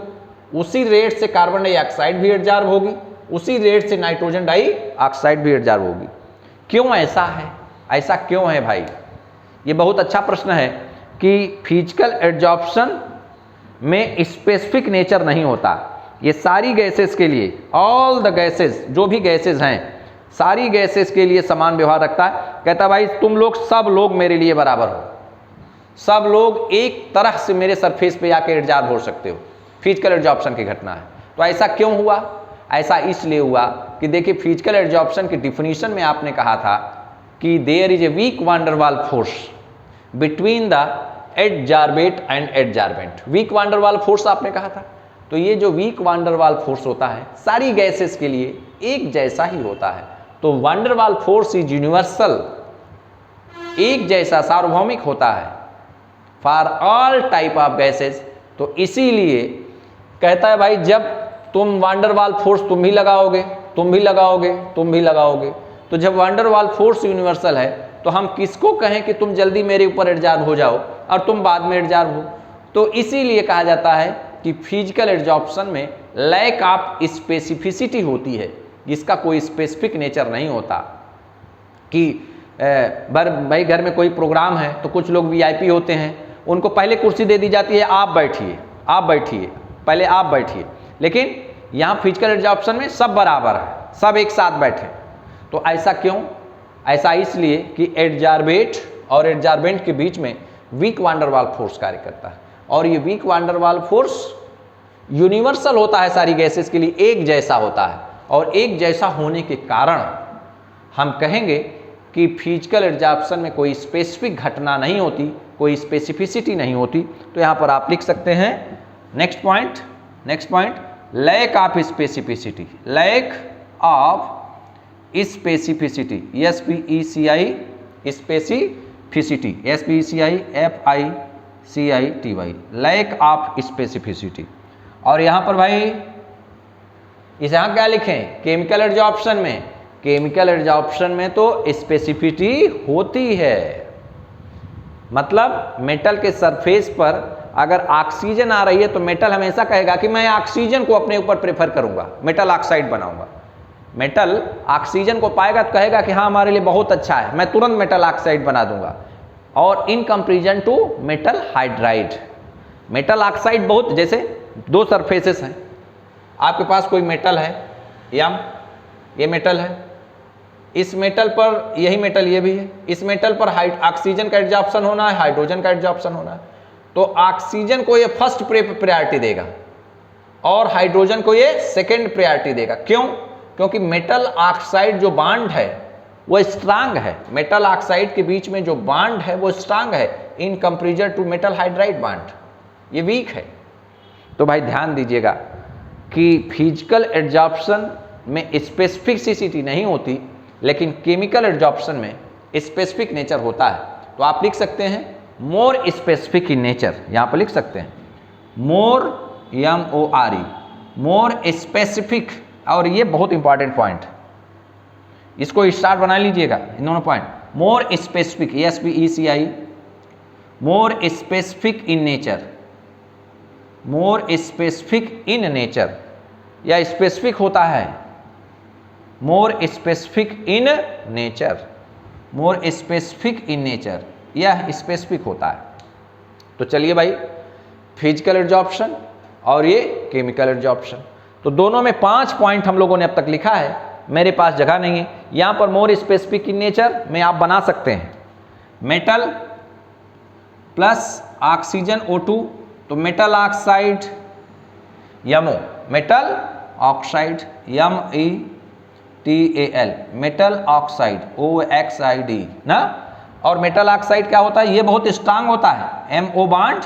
उसी रेट से कार्बन डाइऑक्साइड भी एडजॉर्ब होगी, उसी रेट से नाइट्रोजन डाइऑक्साइड भी एडजॉर्ब होगी। क्यों ऐसा है? ऐसा क्यों है भाई? ये बहुत अच्छा प्रश्न है कि फिजिकल एडजॉर्प्शन में स्पेसिफिक नेचर नहीं होता। ये सारी गैसेस के लिए, ऑल द गैसेस, जो भी गैसेस हैं सारी गैसेस के लिए समान व्यवहार रखता है। कहता है भाई तुम लोग सब लोग मेरे लिए बराबर हो, सब लोग एक तरह से मेरे सरफेस पे आके एडजॉर्ब हो सकते हो। फिजिकल एडजॉर्प्शन की घटना है। तो ऐसा क्यों हुआ? ऐसा इसलिए हुआ कि देखिए फिजिकल एडजॉर्प्शन की डिफिनीशन में आपने कहा था कि there is a weak van der Waal force between the adsorbate and adsorbent. Weak van der Waal force आपने कहा था। तो ये जो week van der Waal force होता है सारी गैसेस के लिए एक जैसा ही होता है। तो वान der Waal force is universal, एक जैसा सार्वभौमिक होता है for all type of gases. तो इसीलिए कहता है भाई जब तुम वान डर वाल फोर्स तुम भी लगाओगे, तुम भी लगाओगे, तुम भी लगाओगे, तो जब वान डर वाल फोर्स यूनिवर्सल है तो हम किसको कहें कि तुम जल्दी मेरे ऊपर एडजॉर्ब हो जाओ और तुम बाद में एडजॉर्ब हो। तो इसीलिए कहा जाता है कि फिजिकल एडजॉर्प्शन में लैक ऑफ स्पेसिफिसिटी होती है, जिसका कोई स्पेसिफिक नेचर नहीं होता। कि भाई घर में कोई प्रोग्राम है तो कुछ लोग वीआईपी होते हैं, उनको पहले कुर्सी दे दी जाती है, आप बैठिए, आप बैठिए, पहले आप बैठिए। लेकिन यहाँ फिजिकल एडजॉर्प्शन में सब बराबर है, सब एक साथ बैठे। तो ऐसा क्यों? ऐसा इसलिए कि एडजॉर्बेट और एडजॉर्बेंट के बीच में week van der Waal force कार्य करता है, और ये week van der Waal force universal होता है, सारी गैसेस के लिए एक जैसा होता है। और एक जैसा होने के कारण हम कहेंगे कि फिजिकल एडजॉर्प्शन में कोई स्पेसिफिक घटना नहीं होती, कोई स्पेसिफिसिटी नहीं होती। तो यहाँ पर आप लिख सकते हैं next point, lack of specificity, lack of specificity, SPECI specificity, SPECI, lack of specificity. और यहाँ पर भाई इस यहाँ क्या लिखें? केमिकल एडजॉर्प्शन में, केमिकल एडजॉर्प्शन में तो स्पेसिफिसिटी होती है। मतलब मेटल के सरफेस पर अगर ऑक्सीजन आ रही है तो मेटल हमेशा कहेगा कि मैं ऑक्सीजन को अपने ऊपर प्रेफर करूंगा, मेटल ऑक्साइड बनाऊंगा। मेटल ऑक्सीजन को पाएगा तो कहेगा कि हाँ हमारे लिए बहुत अच्छा है, मैं तुरंत मेटल ऑक्साइड बना दूंगा। और in comparison to metal hydride, metal oxide बहुत, जैसे दो सरफेसेस हैं, आपके पास कोई मेटल है यम, ये मेटल है, इस मेटल पर यही मेटल ये भी है, इस मेटल पर ऑक्सीजन का एडजॉर्प्शन होना है, हाइड्रोजन का एडजॉर्प्शन होना है। तो ऑक्सीजन को ये फर्स्ट प्रायोरिटी देगा और हाइड्रोजन को ये सेकेंड प्रायोरिटी देगा। क्यों? क्योंकि मेटल ऑक्साइड जो बॉन्ड है वो स्ट्रांग है, मेटल ऑक्साइड के बीच में जो बॉन्ड है वो स्ट्रांग है in comparison to metal hydride bond, ये वीक है। तो भाई ध्यान दीजिएगा कि फिजिकल एडजॉर्प्शन में स्पेसिफिसिटी नहीं होती, लेकिन केमिकल एडजॉर्प्शन में स्पेसिफिक नेचर होता है। तो आप लिख सकते हैं मोर स्पेसिफिक इन नेचर, यहाँ पर लिख सकते हैं मोर, MORE, मोर स्पेसिफिक। और ये बहुत इंपॉर्टेंट पॉइंट, इसको स्टार बना लीजिएगा इन दोनों point. More specific, SPECI, more specific in nature, more specific in nature, या स्पेसिफिक होता है more specific in nature. More specific in nature, यह स्पेसिफिक होता है। तो चलिए भाई, फिजिकल एड्जॉर्प्शन और ये केमिकल एड्जॉर्प्शन, तो दोनों में 5 पॉइंट हम लोगों ने अब तक लिखा है। मेरे पास जगह नहीं है, यहाँ पर मोर स्पेसिफिक इन नेचर में आप बना सकते हैं मेटल प्लस ऑक्सीजन O2, तो मेटल ऑक्साइड यमो, metal oxide METAL, metal oxide OXID ना। और मेटल ऑक्साइड क्या होता है, ये बहुत स्ट्रांग होता है, MO bond,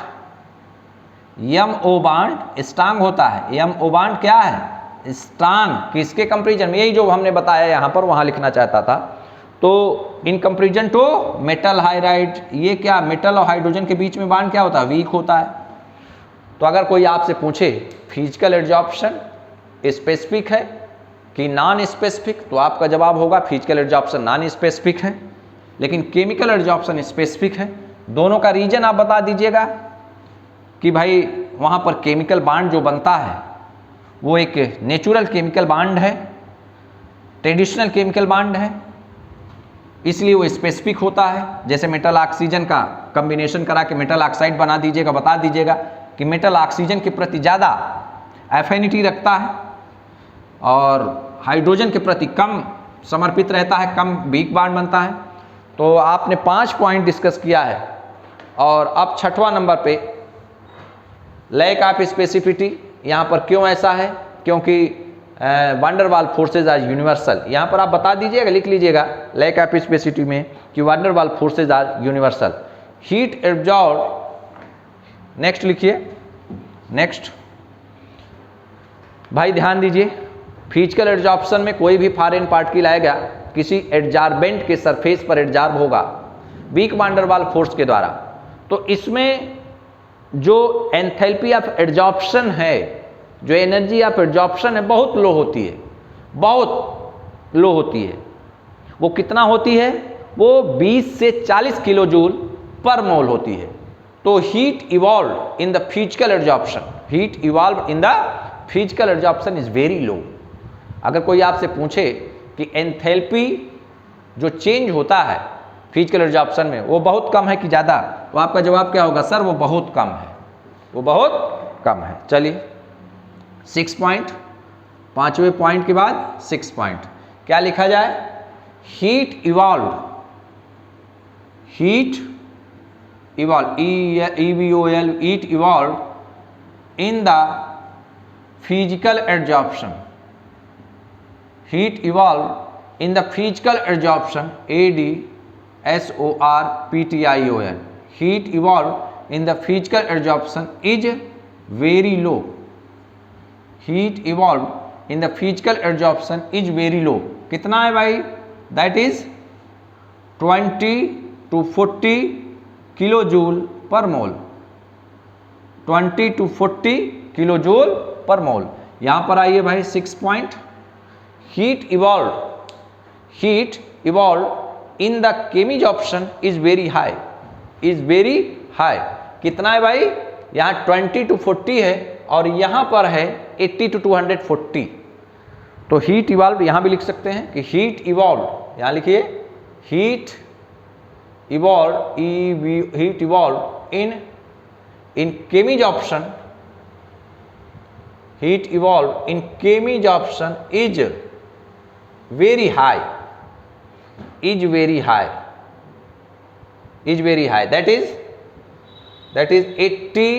MO bond strong होता है। MO बांड क्या है, स्ट्रांग, किसके कंपेरिजन में, यही जो हमने बताया यहाँ पर, वहाँ लिखना चाहता था। तो in comparison to metal hydride, ये क्या, मेटल और हाइड्रोजन के बीच में बांड क्या होता है, वीक होता है। तो अगर कोई आपसे पूछे फिजिकल एड्जॉर्प्शन स्पेसिफिक है कि नॉन स्पेसिफिक, तो आपका जवाब होगा फिजिकल एड्जॉर्प्शन नॉन स्पेसिफिक है, लेकिन केमिकल एड्जॉर्प्शन स्पेसिफिक है। दोनों का रीजन आप बता दीजिएगा कि भाई वहाँ पर केमिकल बांड जो बनता है वो एक नेचुरल केमिकल बांड है, ट्रेडिशनल केमिकल बांड है, इसलिए वो स्पेसिफिक होता है। जैसे मेटल ऑक्सीजन का कॉम्बिनेशन करा के मेटल ऑक्साइड बना दीजिएगा, बता दीजिएगा कि मेटल ऑक्सीजन के प्रति ज़्यादा एफिनिटी रखता है और हाइड्रोजन के प्रति कम समर्पित रहता है, कम वीक बांड बनता है। तो आपने 5 पॉइंट डिस्कस किया है। और अब 6वां नंबर पे लैक ऑफ स्पेसिफिटी, यहाँ पर क्यों ऐसा है, क्योंकि van der Waals forces are universal. यहाँ पर आप बता दीजिएगा, लिख लीजिएगा लैक ऑफ स्पेसिफिटी में कि van der Waals forces are universal. Heat absorb, next लिखिए, नेक्स्ट भाई ध्यान दीजिए, फिजिकल एड्जॉर्प्शन में कोई भी फॉरेन पार्टिकल आएगा किसी एड्जॉर्बेंट के सरफेस पर एड्जॉर्ब होगा week van der Waals force के द्वारा। तो इसमें जो एंथैल्पी ऑफ एड्जॉर्प्शन है, जो एनर्जी ऑफ एड्जॉर्प्शन है, बहुत लो होती है, बहुत लो होती है। वो कितना होती है, वो 20 से 40 किलो जूल पर मोल होती है। तो heat evolve in the physical adsorption, heat evolve in the physical adsorption is very लो। अगर कोई आपसे पूछे कि एंथैल्पी जो चेंज होता है फिजिकल एड्जॉर्प्शन में वो बहुत कम है कि ज़्यादा, तो आपका जवाब क्या होगा, सर वो बहुत कम है, वो बहुत कम है। चलिए 6 पॉइंट, 5वें पॉइंट के बाद 6 पॉइंट क्या लिखा जाए, heat evolve, heat evolve EVOL, heat evolve in the physical adsorption, heat evolved in the physical absorption ADSORPTION, heat evolved in the physical absorption is very low, heat evolved in the physical absorption is very low। कितना है भाई, that is 20 to 40 kilo joule per mole, 20 to 40 kilo joule per मोल। यहाँ पर आइए भाई 6 point, heat evolved in the chemabsorption is very high, is very high। कितना है भाई, यहाँ 20 to 40 है और यहाँ पर है 80 to 240। तो हीट इवॉल्व यहाँ भी लिख सकते हैं कि हीट इवॉल्व, यहाँ लिखिए heat evolve in chemabsorption, heat evolved in chemabsorption is very high, is very high, is very high, that is 80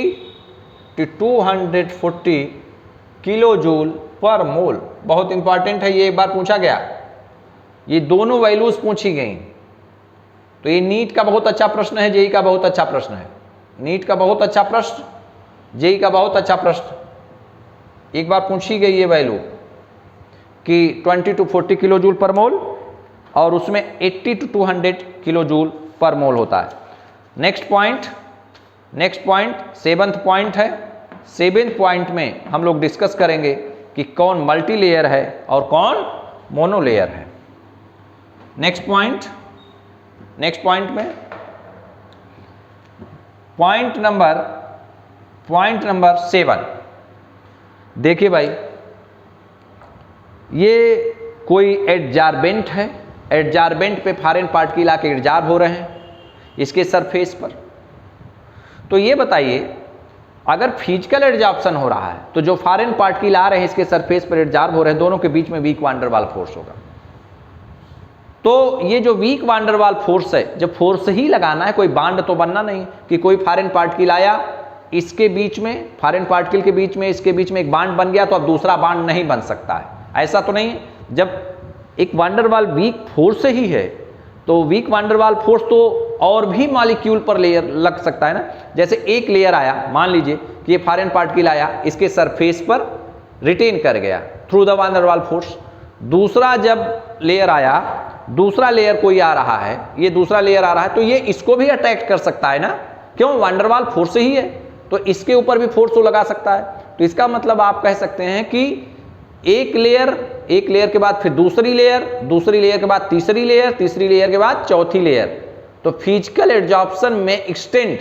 to 240 kilojoule per mole. बहुत इंपॉर्टेंट है ये, एक बार पूछा गया, ये दोनों वैल्यूज पूछी गई। तो ये नीट का बहुत अच्छा प्रश्न है, जेई का बहुत अच्छा प्रश्न है, नीट का बहुत अच्छा प्रश्न, जेई का बहुत अच्छा प्रश्न। एक बार पूछी गई ये वैल्यू कि 20 to 40 किलो जूल पर मोल और उसमें 80 to 200 किलो जूल पर मोल होता है। नेक्स्ट पॉइंट 7th पॉइंट है। 7th पॉइंट में हम लोग डिस्कस करेंगे कि कौन मल्टी लेयर है और कौन मोनो लेयर है। नेक्स्ट पॉइंट में पॉइंट नंबर 7, देखिए भाई, ये कोई एडजॉर्बेंट है, एडजार्बेंट पे फॉरेन पार्टिकल आके एडजार्ब हो रहे हैं इसके सरफेस पर। तो ये बताइए, अगर फिजिकल एडजॉर्प्शन हो रहा है तो जो फॉरेन पार्टिकल आ रहे हैं इसके सरफेस पर एडजार्ब हो रहे हैं, दोनों के बीच में week van der Waals force होगा। तो ये जो week van der Waals force है, जब फोर्स ही लगाना है, कोई बांड तो बनना नहीं कि कोई फॉरेन पार्टिकल आया इसके बीच में, फॉरेन पार्टिकल के बीच में, इसके बीच में एक बांड बन गया तो अब दूसरा बांड नहीं बन सकता है, ऐसा तो नहीं। जब एक वान डेर वाल वीक फोर्स ही है तो week van der Waals force तो और भी मॉलिक्यूल पर लेयर लग सकता है ना। जैसे एक लेयर आया, मान लीजिए कि ये फॉरेन पार्टिकल आया, इसके सरफेस पर रिटेन कर गया through the one der Waals force. दूसरा जब लेयर आया, दूसरा लेयर कोई आ रहा है, ये दूसरा लेयर आ रहा है तो ये इसको भी अटैक कर सकता है ना, क्यों? वान डेर वाल फोर्स ही है तो इसके ऊपर भी फोर्स तो लगा सकता है। तो इसका मतलब आप कह सकते हैं कि एक लेयर के बाद फिर दूसरी लेयर के बाद तीसरी लेयर के बाद चौथी लेयर। तो फिजिकल एडजॉर्प्शन में एक्सटेंड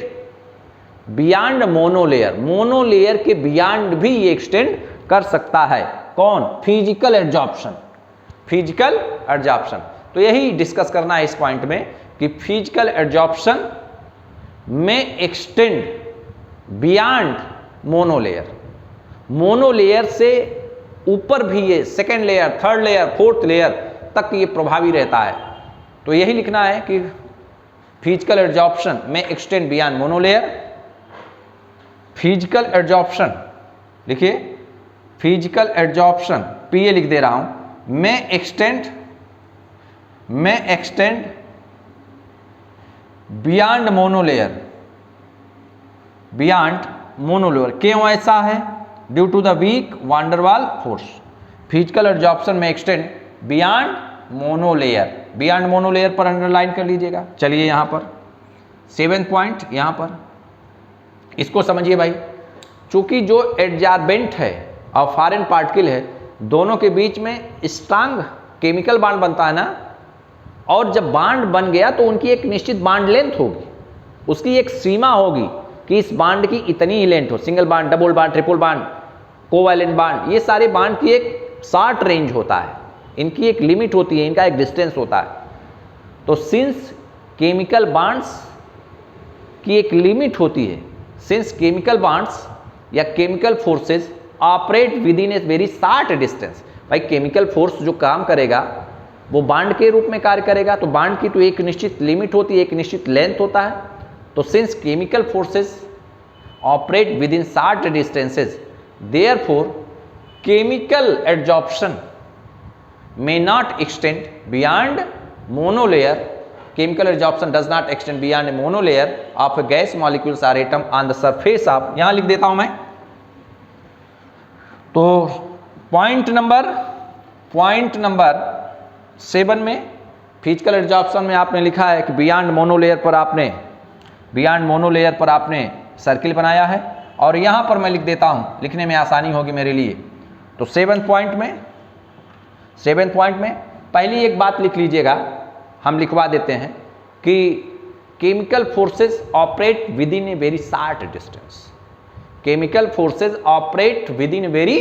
बियॉन्ड मोनोलेयर के बियॉन्ड भी ये एक्सटेंड कर सकता है। कौन? Physical adsorption. तो यही डिस्कस करना है इस पॉइंट में कि फिजिकल एडजॉर्प्शन में एक्सटेंड बियॉन्ड मोनोलेयर से ऊपर भी ये second layer, third layer, fourth layer तक ये प्रभावी रहता है। तो यही लिखना है कि फिजिकल एडजॉर्प्शन में extend beyond monolayer. Physical adsorption लिखिए, फिजिकल एडजॉर्प्शन पीए लिख दे रहा हूं, में एक्सटेंड बियॉन्ड मोनोलेयर। क्यों ऐसा है? Due to the weak van der Waals force. Physical adsorption में एक्सटेंड बियॉन्ड मोनोलेयर पर अंडरलाइन कर लीजिएगा। चलिए यहां पर 7th पॉइंट, यहां पर इसको समझिए भाई। चूंकि जो एडजार्बेंट है और फॉरेन पार्टिकल है, दोनों के बीच में स्ट्रांग केमिकल बांड बनता है ना, और जब बांड बन गया तो उनकी एक निश्चित बांड लेंथ होगी, उसकी एक सीमा होगी कि इस बांड की इतनी ही लेंथ हो। Single bond, double bond, triple bond, covalent bond, ये सारे बांड की एक शॉर्ट रेंज होता है, इनकी एक लिमिट होती है, इनका एक डिस्टेंस होता है। तो सिंस केमिकल बांड्स की एक लिमिट होती है, सिंस केमिकल बांड्स या chemical forces operate with in a very short distance. भाई केमिकल फोर्स जो काम करेगा वो बांड के रूप में कार्य करेगा, तो बांड की तो एक निश्चित लिमिट होती है, एक निश्चित लेंथ होता है। तो since chemical forces operate with in short distances, therefore chemical adsorption may not extend beyond monolayer. Chemical absorption does not extend beyond a monolayer of a gas molecules or atom on the surface of, यहां लिख देता हूं मैं। तो point number 7 में physical adsorption में आपने लिखा है कि बियॉन्ड मोनोलेयर पर आपने सर्किल बनाया है, और यहां पर मैं लिख देता हूं, लिखने में आसानी होगी मेरे लिए। तो 7th पॉइंट में पहली एक बात लिख लीजिएगा, हम लिखवा देते हैं कि chemical forces operate with in a very short distance. Chemical forces operate with in a very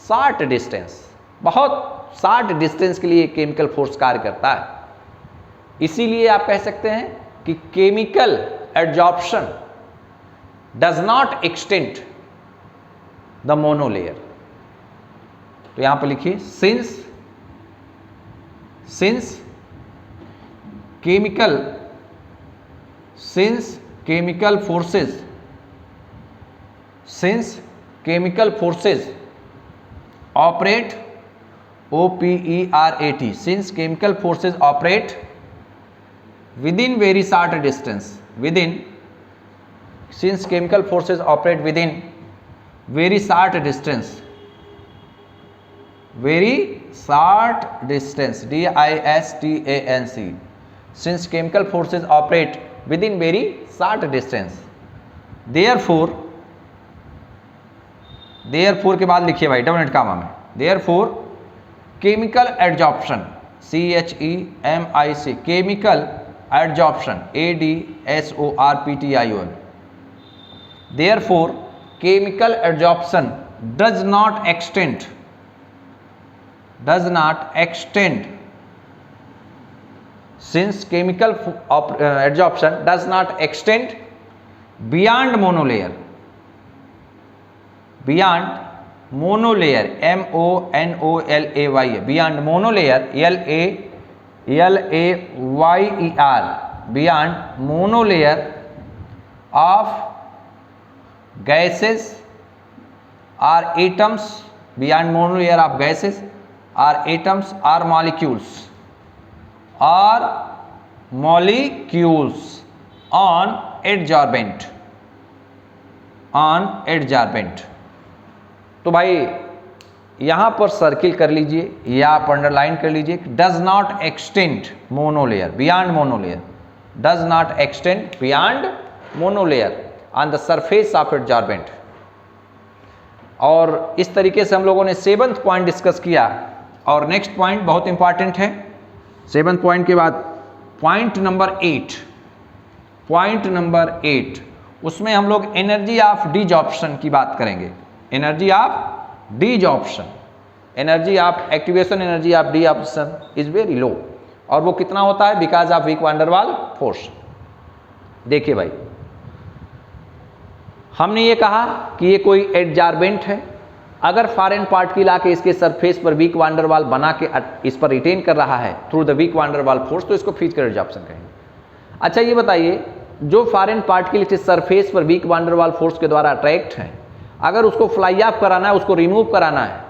short distance, बहुत शॉर्ट डिस्टेंस के लिए केमिकल फोर्स कार्य करता है। इसीलिए आप कह सकते हैं कि chemical adsorption does not extend the monolayer. तो यहां पर लिखिए, since chemical forces operate OPERAT, since chemical forces operate within very short distance, since chemical forces operate within very short distance, DISTANCE, since chemical forces operate within very short distance, therefore के बाद लिखिए भाई double कामा में, therefore chemical absorption, CHEMIC, chemical absorption, ADSORPTION, therefore chemical absorption does not extend since chemical adsorption does not extend beyond monolayer, beyond monolayer, MONOLAY, beyond monolayer, LAYER, beyond monolayer of gases or atoms, beyond monolayer of gases or atoms or molecules on adsorbent, तो भाई यहां पर circle कर लीजिए या आप underline कर लीजिए, does not extend monolayer, beyond monolayer, does not extend beyond monolayer on the surface of adsorbent. और इस तरीके से हम लोगों ने 7th पॉइंट डिस्कस किया। और नेक्स्ट पॉइंट बहुत इंपॉर्टेंट है। 7th पॉइंट के बाद पॉइंट नंबर 8, उसमें हम लोग एनर्जी ऑफ डिजॉर्प्शन की बात करेंगे। Energy of desorption, energy of activation, energy of desorption is very low. और वो कितना होता है? Because of weak van der Waals force. देखिए भाई, हमने ये कहा कि ये कोई एडसॉर्बेंट है। अगर फॉरेन पार्टिकल आके इसके सरफेस पर वीक वैन डर वाल्स बना के इस पर रिटेन कर रहा है through the weak van der Waals force, तो इसको फिजिकल एडसॉर्प्शन कहेंगे। अच्छा ये बताइए, जो फॉरेन पार्टिकल इसके सरफेस पर weak van der Waals force के द्वारा अट्रैक्ट है, अगर उसको फ्लाई ऑफ कराना है, उसको रिमूव कराना है,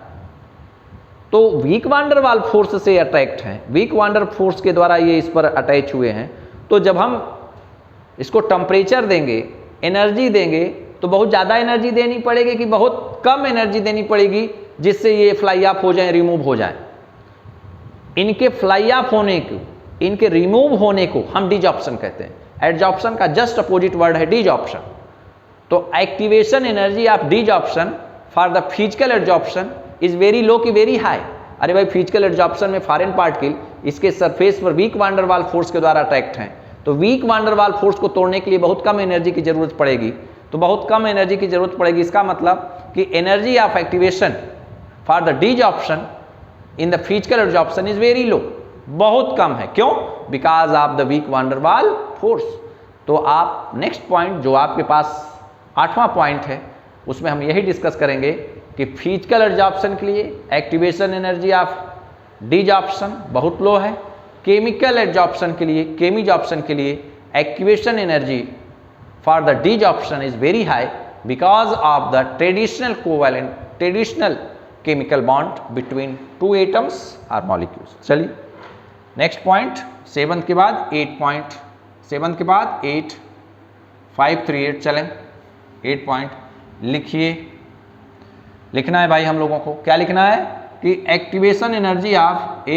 तो weak van der Waals force से अट्रैक्ट है, वीक वैन डर फोर्स के द्वारा ये इस पर अटैच हुए हैं। तो जब हम इसको टेम्परेचर देंगे, एनर्जी देंगे, तो बहुत ज़्यादा एनर्जी देनी पड़ेगी कि बहुत कम एनर्जी देनी पड़ेगी जिससे ये फ्लाई ऑफ हो जाए, रिमूव हो जाए। इनके फ्लाई ऑफ होने को, इनके रिमूव होने को हम डिजॉर्प्शन कहते हैं। एडसॉर्प्शन का जस्ट अपोजिट वर्ड है डिजॉर्प्शन। तो activation energy of desorption for the physical adsorption is very low की वेरी हाई। अरे भाई, फिजिकल एडसॉर्प्शन में फॉरेन पार्टिकल इसके सरफेस पर weak van der Waals force के द्वारा अट्रैक्ट हैं, तो weak van der Waals force को तोड़ने के लिए बहुत कम एनर्जी की जरूरत पड़ेगी। तो बहुत कम एनर्जी की जरूरत पड़ेगी, इसका मतलब कि energy of activation for the desorption in the physical adsorption is very low, बहुत कम है। क्यों? Because of the weak van der Waals force. तो आप नेक्स्ट पॉइंट जो आपके पास 8वां पॉइंट है, उसमें हम यही डिस्कस करेंगे कि फिजिकल एडसॉर्प्शन के लिए एक्टिवेशन एनर्जी ऑफ डिजॉर्प्शन बहुत लो है, केमिकल एडसॉर्प्शन के लिए, केमिजॉर्प्शन के लिए activation energy for the desorption is very high because of the traditional chemical bond between two atoms or molecules। चलिए नेक्स्ट पॉइंट 7 के बाद 8 पॉइंट, 7 के बाद 8, 5, 3, 8 चलें। 8 पॉइंट लिखिए, लिखना है भाई हम लोगों को। क्या लिखना है कि activation energy of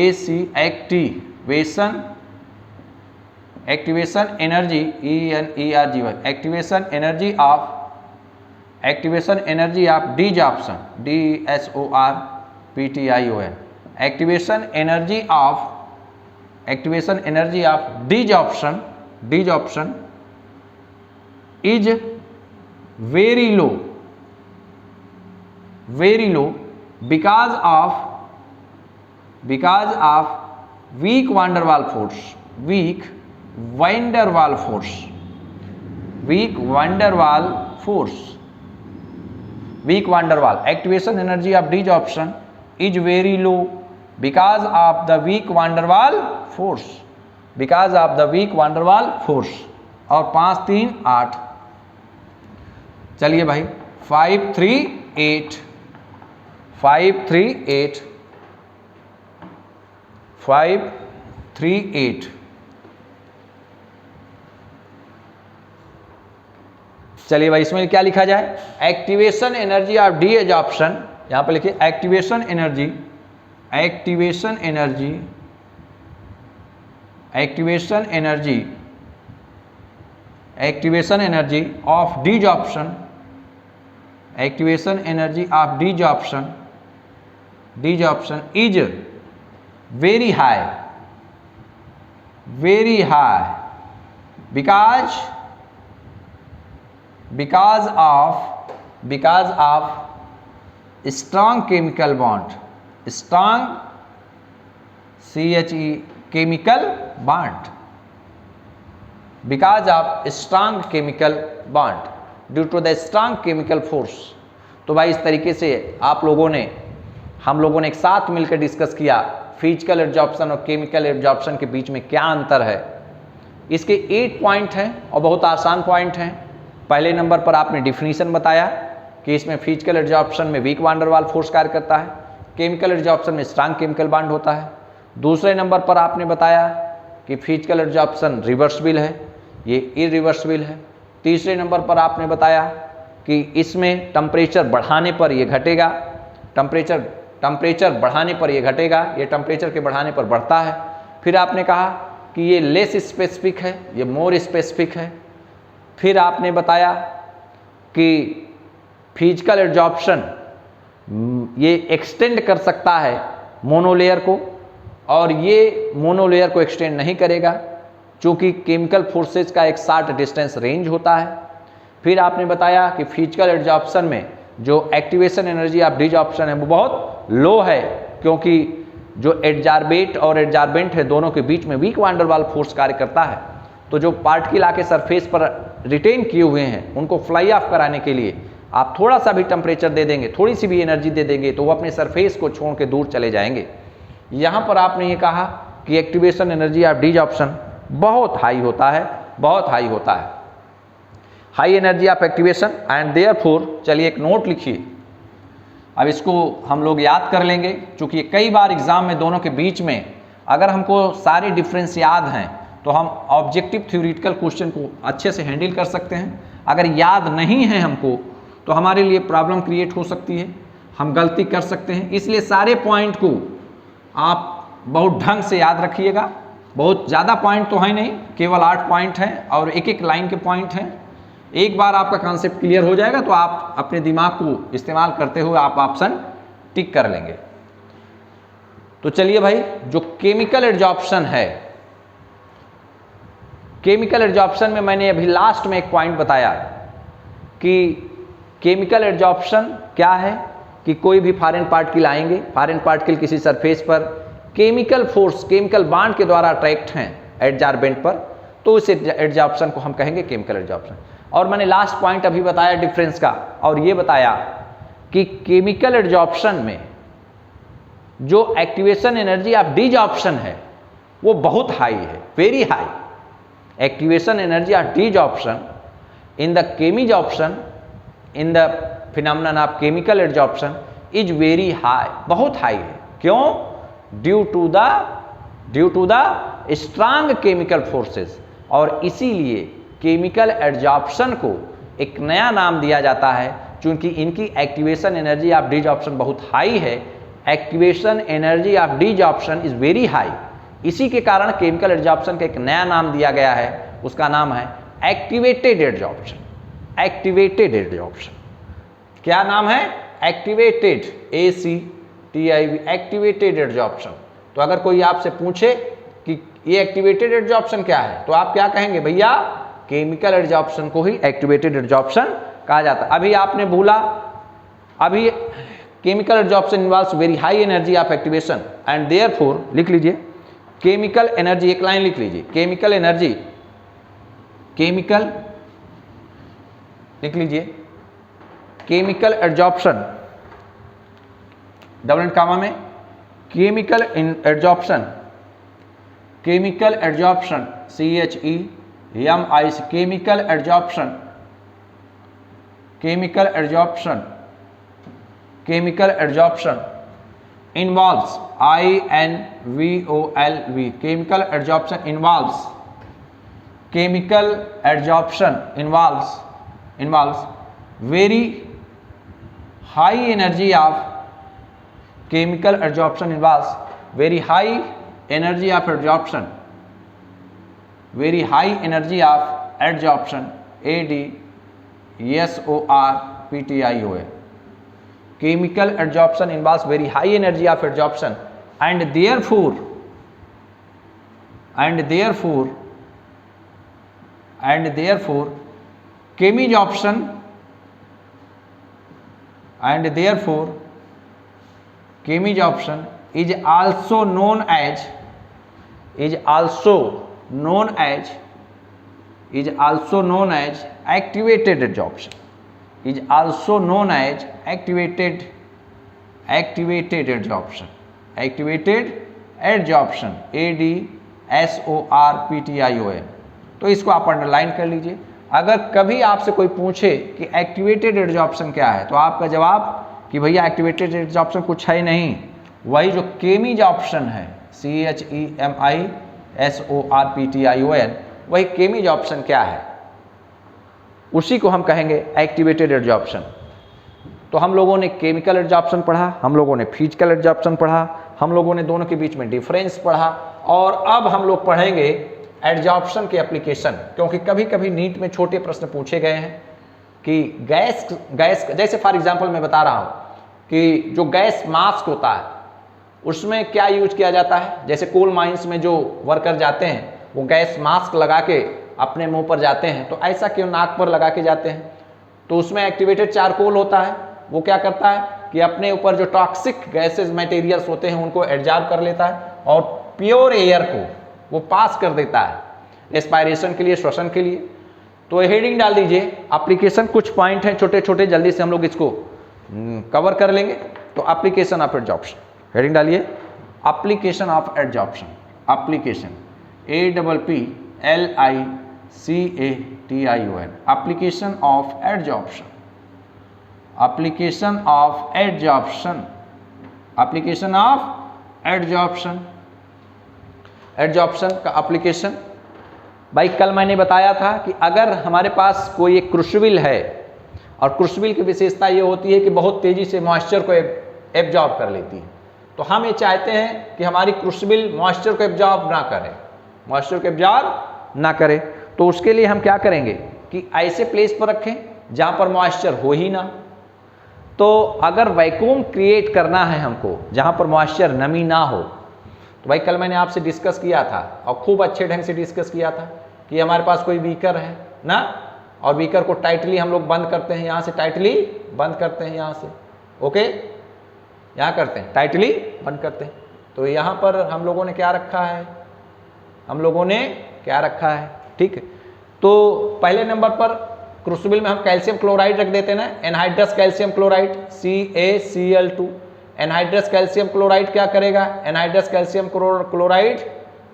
activation energy ENERGY, activation energy of desorption DSORPTION, activation energy of desorption is very low because of weak van der Waals force, weak van der Waal activation energy of desorption is very low because of the weak van der Waals force, और 5, 3, 8। चलिए भाई 5, 3, 8, 5, 3, 8, 5, 3, 8। चलिए भाई, इसमें क्या लिखा जाए? Activation energy of desorption, यहां पर लिखिए activation energy of desorption is very high because of strong chemical bond, strong chemical bond, because of strong chemical bond, due to the strong chemical force। तो भाई इस तरीके से हम लोगों ने एक साथ मिलकर डिस्कस किया फिजिकल एब्जॉर्प्शन और केमिकल एब्जॉर्प्शन के बीच में क्या अंतर है। इसके 8 पॉइंट हैं और बहुत आसान पॉइंट हैं। पहले नंबर पर आपने डिफिनीशन बताया कि इसमें फिजिकल एब्जॉर्प्शन में week van der Waals force कार्य करता है, केमिकल एब्जॉर्प्शन में स्ट्रांग केमिकल बॉन्ड होता है। दूसरे नंबर पर आपने बताया कि फिजिकल एब्जॉर्प्शन रिवर्सिबल है, ये इरिवर्सिबल है। तीसरे नंबर पर आपने बताया कि इसमें टेम्परेचर बढ़ाने पर ये घटेगा, टेम्परेचर बढ़ाने पर ये घटेगा, ये टेम्परेचर के बढ़ाने पर बढ़ता है। फिर आपने कहा कि ये लेस स्पेसिफिक है, ये मोर स्पेसिफिक है। फिर आपने बताया कि फिजिकल एब्जॉर्प्शन ये एक्सटेंड कर सकता है मोनोलेयर को, और ये मोनोलेयर को एक्सटेंड नहीं करेगा क्योंकि केमिकल फोर्सेस का एक शॉर्ट डिस्टेंस रेंज होता है। फिर आपने बताया कि फिजिकल एब्जॉर्प्शन में जो एक्टिवेशन एनर्जी ऑफ डिजॉर्प्शन है वो बहुत लो है, क्योंकि जो एडजॉर्बेट और एडजॉर्बेंट है दोनों के बीच में week van der Waals force कार्य करता है। तो जो पार्टिकल आके सरफेस पर रिटेन किए हुए हैं उनको फ्लाई ऑफ कराने के लिए आप थोड़ा सा भी टेम्परेचर दे देंगे, थोड़ी सी भी एनर्जी दे देंगे तो वो अपने सरफेस को छोड़ के दूर चले जाएंगे। यहाँ पर आपने ये कहा कि एक्टिवेशन एनर्जी ऑफ डिजॉर्प्शन बहुत हाई होता है, बहुत हाई होता है, high energy of activation and therefore. चलिए एक नोट लिखिए, अब इसको हम लोग याद कर लेंगे क्योंकि कई बार एग्जाम में दोनों के बीच में अगर हमको सारे डिफरेंस याद हैं तो हम ऑब्जेक्टिव थ्योरेटिकल क्वेश्चन को अच्छे से हैंडल कर सकते हैं। अगर याद नहीं है हमको तो हमारे लिए प्रॉब्लम क्रिएट हो सकती है, हम गलती कर सकते हैं। इसलिए सारे पॉइंट को आप बहुत ढंग से याद रखिएगा। बहुत ज़्यादा पॉइंट तो है नहीं, केवल 8 पॉइंट हैं और एक एक लाइन के पॉइंट हैं। एक बार आपका कॉन्सेप्ट क्लियर हो जाएगा तो आप अपने दिमाग को इस्तेमाल करते हुए आप ऑप्शन टिक कर लेंगे। तो चलिए भाई, जो केमिकल एब्जॉर्प्शन है, केमिकल एब्जॉर्प्शन में मैंने अभी लास्ट में एक पॉइंट बताया कि केमिकल एब्जॉर्प्शन क्या है कि कोई भी फॉरेन पार्टिकल आएंगे, फॉरेन पार्टिकल किसी सरफेस पर केमिकल फोर्स, केमिकल बॉन्ड के द्वारा अट्रैक्ट हैं एडजॉर्बेंट पर, तो उस एब्जॉर्प्शन को हम कहेंगे केमिकल एब्जॉर्प्शन। और मैंने लास्ट पॉइंट अभी बताया डिफरेंस का, और ये बताया कि केमिकल एब्जॉर्प्शन में जो एक्टिवेशन एनर्जी ऑफ डिजॉर्प्शन है वो बहुत हाई है, very high. Activation energy of desorption in the chemisorption in the phenomenon of chemical absorption is very high, बहुत हाई है। क्यों? Due to the strong chemical forces. और इसीलिए केमिकल एब्जॉर्प्शन को एक नया नाम दिया जाता है क्योंकि इनकी एक्टिवेशन एनर्जी ऑफ डिजॉर्प्शन बहुत हाई है। Activation energy of desorption is very high, इसी के कारण केमिकल एब्जॉर्प्शन का एक नया नाम दिया गया है, उसका नाम है एक्टिवेटेड एब्जॉर्प्शन। एक्टिवेटेड एब्जॉर्प्शन, क्या नाम है? Activated, ACTIV, activated absorption. तो अगर कोई आपसे पूछे कि ये एक्टिवेटेड एब्जॉर्प्शन क्या है तो आप क्या कहेंगे? भैया केमिकल एब्जॉर्प्शन को ही एक्टिवेटेड एब्जॉर्प्शन कहा जाता है। अभी आपने भूला, अभी chemical absorption involves very high energy of activation and therefore, लिख लीजिए केमिकल एनर्जी, एक लाइन लिख लीजिए, केमिकल एनर्जी, केमिकल लिख लीजिए, केमिकल एब्जॉर्प्शन डबल एंड कामा में, chemical absorption, chemical absorption CHEMIC, chemical absorption, chemical absorption, chemical absorption involves, INVOLV, chemical absorption involves, chemical absorption involves very high energy of, chemical absorption involves very high energy of absorption, very high energy of absorption, ADSORPTION. Chemical absorption involves very high energy of absorption and therefore chemisorption is also known as is also known as activated adsorption, is also known as activated adsorption, ADSORPTION। तो इसको आप underline कर लीजिए। अगर कभी आपसे कोई पूछे कि एक्टिवेटेड एडजॉर्प्शन क्या है, तो आपका जवाब कि भैया एक्टिवेटेड एडजॉर्प्शन कुछ है ही नहीं, वही जो केमीज ऑप्शन है, CHEMISORPTION, वही केमीज ऑप्शन क्या है, उसी को हम कहेंगे एक्टिवेटेड एडजॉर्प्शन। तो हम लोगों ने केमिकल एडजॉर्प्शन पढ़ा, हम लोगों ने फिजिकल एडजॉर्प्शन पढ़ा, हम लोगों ने दोनों के बीच में डिफरेंस पढ़ा, और अब हम लोग पढ़ेंगे एडजॉर्प्शन के एप्लीकेशन। क्योंकि कभी कभी नीट में छोटे प्रश्न पूछे गए हैं कि गैस जैसे फॉर एग्जांपल मैं बता रहा हूँ कि जो गैस मास्क होता है उसमें क्या यूज किया जाता है। जैसे कोल माइंस में जो वर्कर जाते हैं वो गैस मास्क लगा के अपने मुंह पर जाते हैं, तो ऐसा क्यों नाक पर लगा के जाते हैं? तो उसमें एक्टिवेटेड चारकोल होता है, वो क्या करता है कि अपने ऊपर जो टॉक्सिक गैसेज मटेरियल्स होते हैं उनको एब्जॉर्ब कर लेता है और प्योर एयर को वो पास कर देता है रेस्पायरेशन के लिए, श्वसन के लिए। तो हेडिंग डाल दीजिए एप्लीकेशन, कुछ पॉइंट हैं छोटे छोटे, जल्दी से हम लोग इसको कवर कर लेंगे। तो एप्लीकेशन ऑफ एडजॉर्प्शन, हेडिंग डालिए application of adsorption, application APPLICATION, application of adsorption, application of adsorption, application of adsorption, adsorption का एप्लीकेशन। भाई कल मैंने बताया था कि अगर हमारे पास कोई एक क्रूसिबल है, और क्रूसिबल की विशेषता ये होती है कि बहुत तेजी से मॉइस्चर को एब्जॉर्ब कर लेती है, तो हम ये चाहते हैं कि हमारी क्रूसिबल मॉइस्चर को एब्जॉर्ब ना करे, मॉइस्चर को एब्जॉर्ब ना करे। तो उसके लिए हम क्या करेंगे कि ऐसे प्लेस पर रखें जहाँ पर मॉइस्चर हो ही ना। तो अगर वैक्यूम क्रिएट करना है हमको जहाँ पर मॉइस्चर, नमी ना हो, तो भाई कल मैंने आपसे डिस्कस किया था और खूब अच्छे ढंग से डिस्कस किया था कि हमारे पास कोई बीकर है ना, और बीकर को टाइटली हम लोग बंद करते हैं, यहाँ से टाइटली बंद करते हैं, यहाँ से ओके, यहाँ करते हैं टाइटली बंद करते हैं। तो यहाँ पर हम लोगों ने क्या रखा है, हम लोगों ने क्या रखा है, ठीक है। तो पहले नंबर पर क्रूसिबल में हम कैल्शियम क्लोराइड रख देते हैं ना, anhydrous calcium chloride CaCl2। Anhydrous calcium chloride क्या करेगा, एनहाइड्रस कैल्शियम क्लोराइड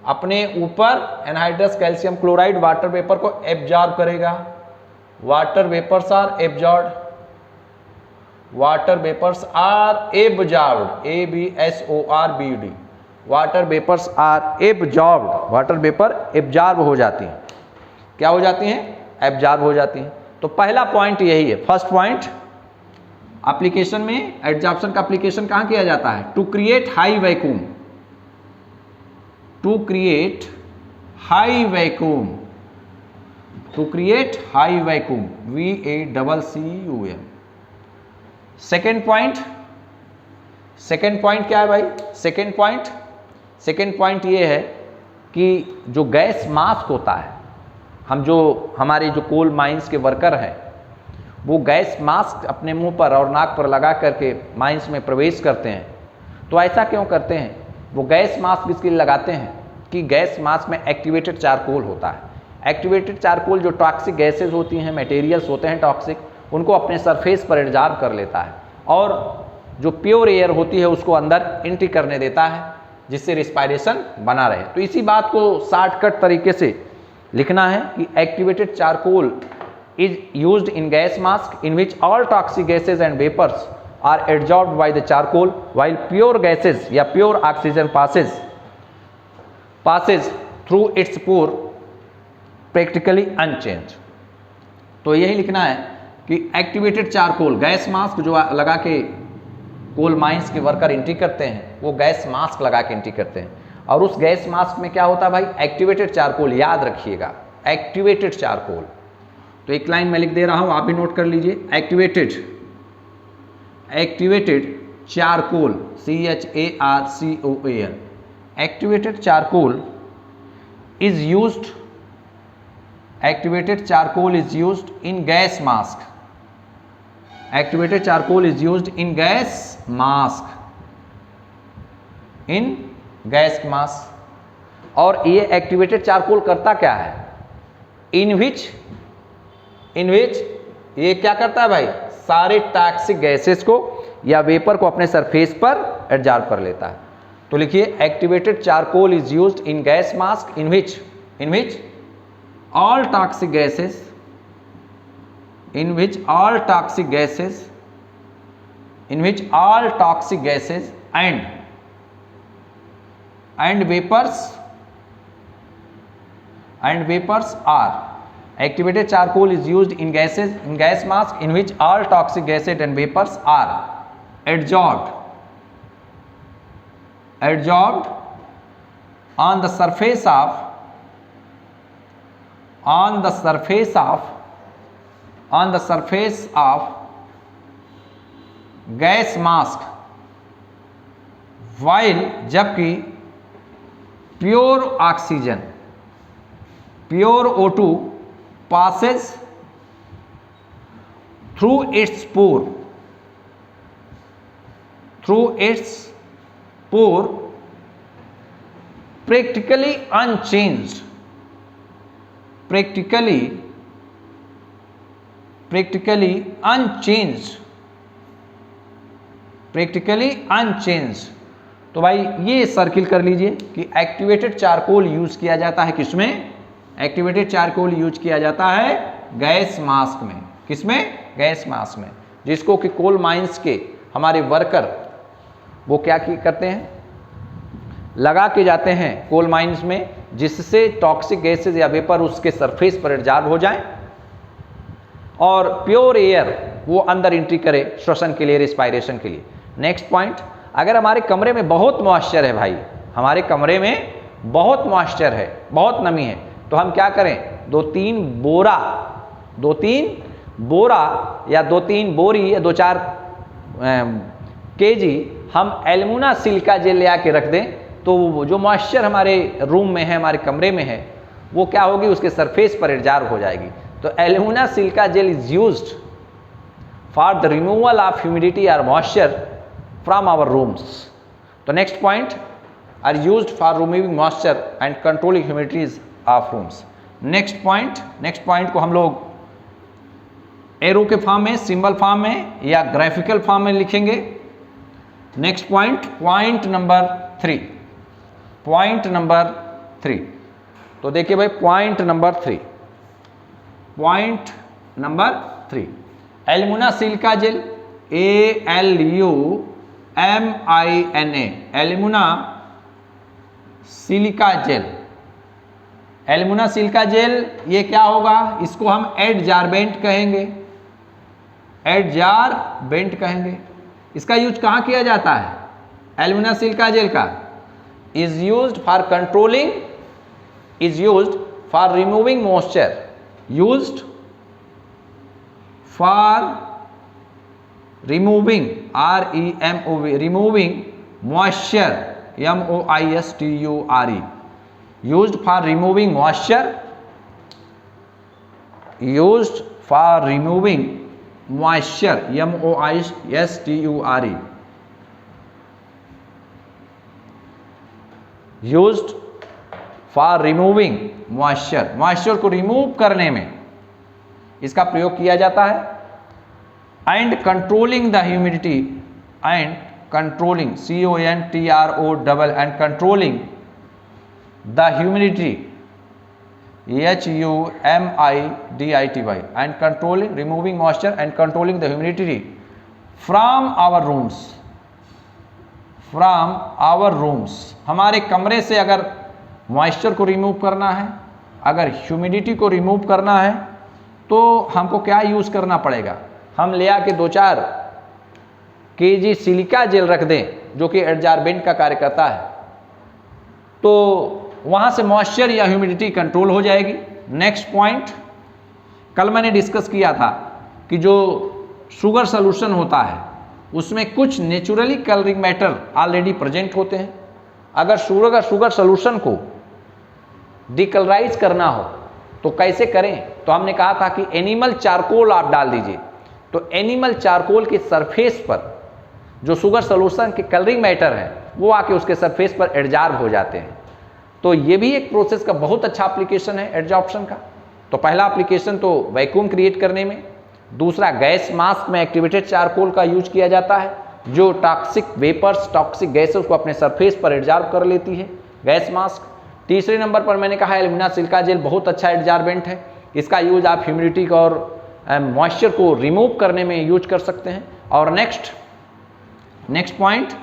अपने ऊपर, anhydrous calcium chloride water vapour को एब्जॉर्ब करेगा। Water vapours are absorb, water vapours are absorb, ABSORBD, water vapours are absorb, water vapour absorb हो जाती हैं। क्या हो जाती हैं, एब्जॉर्ब हो जाती हैं। तो पहला पॉइंट यही है, फर्स्ट पॉइंट। एप्लीकेशन में एडजॉर्प्शन का एप्लीकेशन कहां किया जाता है, to create high vacuum, to create high vacuum, to create high vacuum, VACCUM। Second point, second point क्या है भाई, सेकेंड पॉइंट ये है कि जो गैस मास्क होता है, हम जो हमारे जो कोल माइंस के वर्कर हैं वो गैस मास्क अपने मुंह पर और नाक पर लगा करके माइंस में प्रवेश करते हैं। तो ऐसा क्यों करते हैं, वो गैस मास्क इसके लिए लगाते हैं कि गैस मास्क में एक्टिवेटेड चारकोल होता है। एक्टिवेटेड चारकोल जो टॉक्सिक गैसेज होती हैं, मटेरियल्स होते हैं टॉक्सिक, उनको अपने सरफेस पर एब्जॉर्ब कर लेता है और जो प्योर एयर होती है उसको अंदर एंट्री करने देता है, जिससे रिस्पायरेशन बना रहे। तो इसी बात को शॉर्टकट तरीके से लिखना है कि activated charcoal is used in gas mask in which all toxic gases and vapours are absorbed by the charcoal while pure gases या pure oxygen passes through its pore practically unchanged। तो यही लिखना है कि एक्टिवेटेड चारकोल, गैस मास्क जो लगा के coal mines के वर्कर एंट्री करते हैं, वो गैस मास्क लगा के एंट्री करते हैं। और उस गैस मास्क में क्या होता है भाई, एक्टिवेटेड चारकोल, याद रखिएगा एक्टिवेटेड चारकोल। तो एक लाइन मैं लिख दे रहा हूं, आप भी नोट कर लीजिए, activated charcoal, CHARCOAL, activated charcoal is used in gas mask, activated charcoal is used in gas mask, और ये एक्टिवेटेड चारकोल करता क्या है, इन विच ये क्या करता है भाई, सारे टॉक्सिक गैसेस को या वेपर को अपने सरफेस पर एब्जॉर्ब कर लेता है। तो लिखिए activated charcoal is used in gas mask in which all toxic gases and vapors are activated charcoal is used in gas mask in which all toxic gases and vapors are adsorbed on the surface of gas mask, while जबकि pure oxygen O2 passes through its pore practically unchanged तो भाई ये circle कर लीजिए कि activated charcoal use किया जाता है किसमें, एक्टिवेटेड चारकोल यूज किया जाता है गैस मास्क में। किसमें, गैस मास्क में, जिसको कि कोल माइंस के हमारे वर्कर वो क्या करते हैं, लगा के जाते हैं कोल माइंस में, जिससे टॉक्सिक गैसेस या वेपर उसके सरफेस पर एब्जॉर्ब हो जाएं और प्योर एयर वो अंदर एंट्री करे श्वसन के लिए, रिस्पायरेशन के लिए। नेक्स्ट पॉइंट, अगर हमारे कमरे में बहुत मॉइस्चर है भाई, हमारे कमरे में बहुत मॉइस्चर है, बहुत नमी है, तो हम क्या करें, 2-3 बोरा या 2-3 बोरी या 2-4 केजी हम एल्युमिना सिलिका जेल ले आके रख दें, तो जो मॉइस्चर हमारे रूम में है, हमारे कमरे में है, वो क्या होगी, उसके सरफेस पर एब्जॉर्ब हो जाएगी। तो alumina silica gel is used for the removal of humidity और मॉइस्चर फ्रॉम आवर रूम्स। तो next point, are used for removing moisture and controlling humidities of rooms. Next point को हम लोग एरो के फॉर्म में, सिंबल फॉर्म में या graphical form में लिखेंगे। Next point number 3। तो देखिए भाई point number 3, alumina silica jail, ALUMINA, alumina silica jail, ये क्या होगा, इसको हम एडजार्बेंट कहेंगे। इसका यूज कहाँ किया जाता है, एल्युमिना सिलिका जेल का is used for removing moisture, removing moisture, MOISTURE, used for removing moisture, MOISTURE, used for removing moisture को रिमूव करने में इसका प्रयोग किया जाता है। And controlling the humidity, and controlling CONTROLL, and controlling the humidity HUMIDITY, and controlling, removing moisture and controlling the humidity from our rooms, हमारे कमरे से अगर मॉइस्चर को रिमूव करना है, अगर ह्यूमिडिटी को रिमूव करना है, तो हमको क्या यूज़ करना पड़ेगा, हम ले आके 2-4 केजी सिलिका जेल रख दें जो कि एडजार्बेंट का कार्य करता है, तो वहाँ से मॉइस्चर या ह्यूमिडिटी कंट्रोल हो जाएगी। नेक्स्ट पॉइंट, कल मैंने डिस्कस किया था कि जो शुगर सॉल्यूशन होता है उसमें कुछ naturally colouring matter already present होते हैं। अगर शुगर सॉल्यूशन को डिकलराइज करना हो तो कैसे करें, तो हमने कहा था कि एनिमल चारकोल आप डाल दीजिए, तो एनिमल चारकोल के सरफेस पर जो शुगर सॉल्यूशन के कलरिंग मैटर है वो आके उसके सरफेस पर एब्जॉर्ब हो जाते हैं। तो ये भी एक प्रोसेस का बहुत अच्छा एप्लीकेशन है एडजॉर्प्शन का। तो पहला एप्लीकेशन तो वैक्यूम क्रिएट करने में, दूसरा गैस मास्क में एक्टिवेटेड चारकोल का यूज किया जाता है, जो टॉक्सिक वेपर्स, टॉक्सिक गैसेस को अपने सरफेस पर एडजॉर्ब कर लेती है, गैस मास्क। तीसरे नंबर पर मैंने कहा एल्यूमिना सिलिका जेल बहुत अच्छा एडजॉर्बेंट है, इसका यूज आप ह्यूमिडिटी का और मॉइस्चर को रिमूव करने में यूज कर सकते हैं। और नेक्स्ट पॉइंट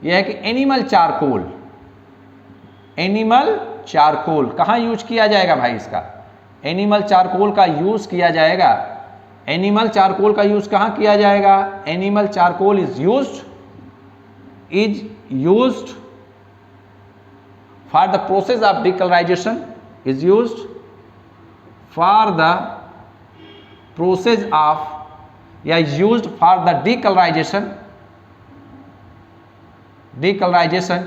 यह है कि एनिमल चारकोल कहाँ यूज किया जाएगा भाई? इसका एनिमल चारकोल का यूज किया जाएगा। एनिमल चारकोल का यूज कहाँ किया जाएगा? Animal charcoal is used for the process of decolorization, is used for the process of is used for the decolorization, decolorization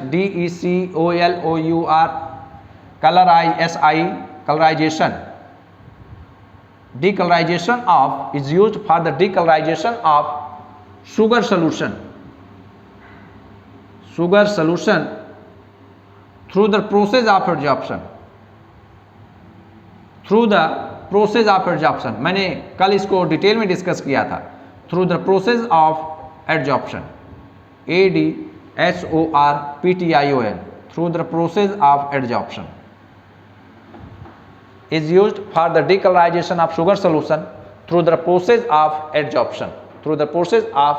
decolorization of is used for the decolorization of sugar solution through the process of adsorption। मैंने कल इसको detail में discuss किया था। Through the process of adsorption, ADSORPTION, through the process of adsorption is used for the decolorization of sugar solution through the process of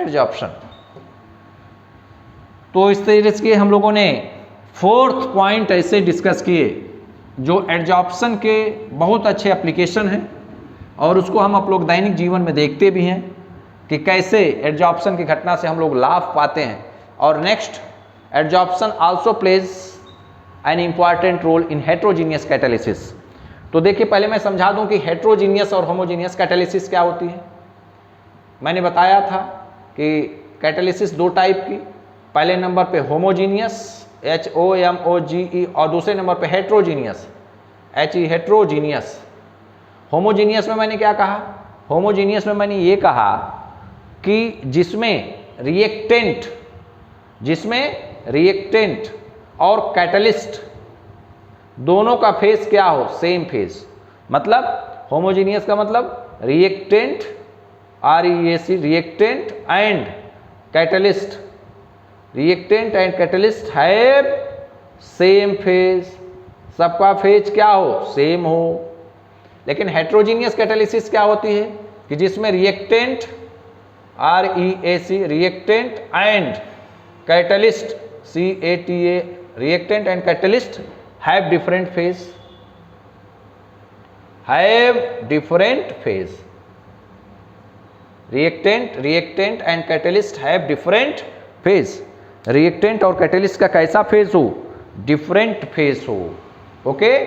adsorption। तो इस तरीके से हम लोगों ने 4th पॉइंट ऐसे डिस्कस किए जो एडजॉर्प्शन के बहुत अच्छे एप्लीकेशन हैं, और उसको हम आप लोग दैनिक जीवन में देखते भी हैं कि कैसे एडजॉर्प्शन की घटना से हम लोग लाभ पाते हैं। और next, adsorption also plays an important role in heterogeneous catalysis. तो देखिए, पहले मैं समझा दूं कि हेट्रोजीनियस और होमोजीनियस कैटालिसिस क्या होती है। मैंने बताया था कि कैटालिसिस 2 टाइप की, पहले नंबर पे होमोजीनियस HOMOGE, और दूसरे नंबर पे हेट्रोजीनियस हेट्रोजीनियस। होमोजीनियस में मैंने क्या कहा? होमोजीनियस में मैंने ये कहा कि जिसमें रिएक्टेंट और कैटलिस्ट दोनों का फेज क्या हो? Same phase. मतलब होमोजीनियस का मतलब reactant REAC, reactant and catalyst have same phase, सबका फेज क्या हो? सेम हो। लेकिन हेट्रोजीनियस कैटालिसिस क्या होती है कि जिसमें reactant REAC, reactant and catalyst CATA, reactant and catalyst have different phase, reactant and catalyst have different phase. Reactant और कैटलिस्ट का कैसा फेज हो? डिफरेंट फेज हो। ओके,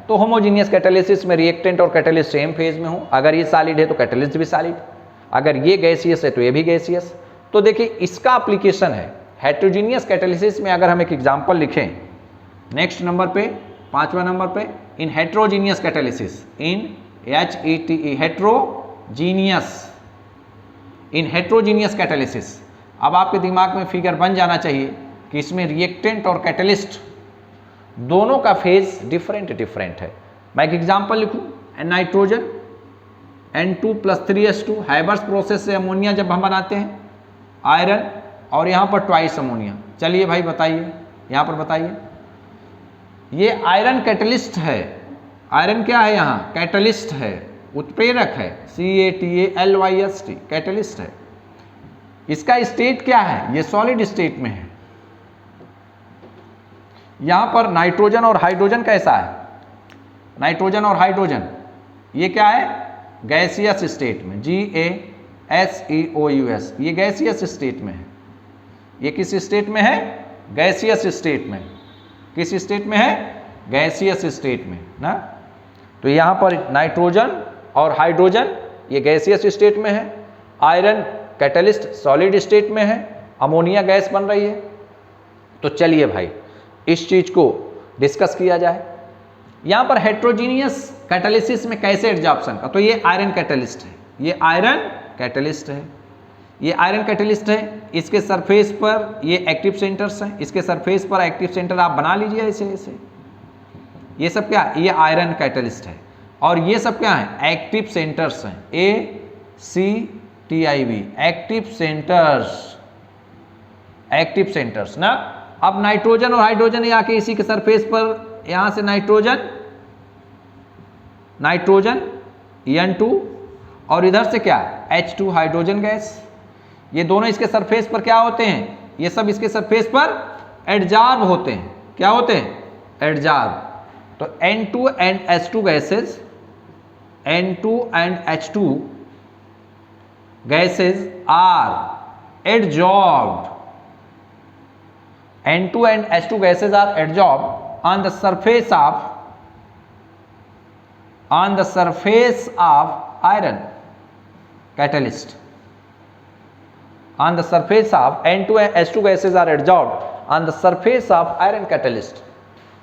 तो होमोजीनियस कैटालिसिस में रिएक्टेंट और कैटलिस्ट सेम फेज में हो। अगर ये सॉलिड है तो कैटलिस्ट भी सॉलिड, अगर ये गैसियस है तो ये भी गैसियस। तो देखिए, इसका एप्लीकेशन है हेट्रोजीनियस कैटालिसिस में। अगर हम एक एग्जांपल लिखें नेक्स्ट नंबर पे, 5वां नंबर पे, इन हेट्रोजीनियस कैटालिसिस, इन HETE, हेट्रोजीनियस कैटालिसिस। अब आपके दिमाग में फिगर बन जाना चाहिए कि इसमें रिएक्टेंट और कैटलिस्ट दोनों का फेज डिफरेंट है। मैं एक एग्जांपल लिखूं, नाइट्रोजन N2+3H2, हाइबर्स प्रोसेस से अमोनिया जब हम बनाते हैं, आयरन, और यहाँ पर ट्वाइस अमोनिया। चलिए भाई बताइए, यहाँ पर बताइए, ये आयरन कैटलिस्ट है। आयरन क्या है? यहाँ कैटलिस्ट है, उत्प्रेरक है, CATALYST, कैटलिस्ट है। इसका स्टेट क्या है? ये सॉलिड स्टेट में है। यहां पर नाइट्रोजन और हाइड्रोजन कैसा है? नाइट्रोजन और हाइड्रोजन ये क्या है? गैसियस स्टेट में, GASEOUS, ये गैसियस स्टेट में है। ये किस स्टेट में है? गैसियस स्टेट में। किस स्टेट में है? गैसियस स्टेट में ना। तो यहां पर नाइट्रोजन और हाइड्रोजन ये गैसियस स्टेट में है, आयरन कैटलिस्ट सॉलिड स्टेट में है, अमोनिया गैस बन रही है। तो चलिए भाई इस चीज को डिस्कस किया जाए। यहां पर हेट्रोजीनियस कैटालिसिस में कैसे एडजॉर्प्शन का, तो ये आयरन कैटलिस्ट है, ये आयरन कैटलिस्ट है। ये आयरन कैटलिस्ट है, इसके सरफेस पर ये एक्टिव सेंटर्स हैं, इसके सरफेस पर एक्टिव सेंटर आप बना लीजिए ऐसे ऐसे। ये सब क्या, ये आयरन कैटलिस्ट है, और ये सब क्या है, एक्टिव सेंटर्स हैं, ACTIV, active centres, active centres ना। अब नाइट्रोजन और हाइड्रोजन आके इसी के सरफेस पर, यहां से नाइट्रोजन N2 और इधर से क्या, H2 हाइड्रोजन गैस। ये दोनों इसके सरफेस पर क्या होते हैं, ये सब इसके सरफेस पर एडजॉर्ब होते हैं। क्या होते हैं, एडजॉर्ब। तो N2 and H2 gases, N2 and H2 gases are adsorbed. N2 and H2 gases are adsorbed on the surface of iron catalyst. On the surface of N2 and H2 gases are adsorbed on the surface of iron catalyst.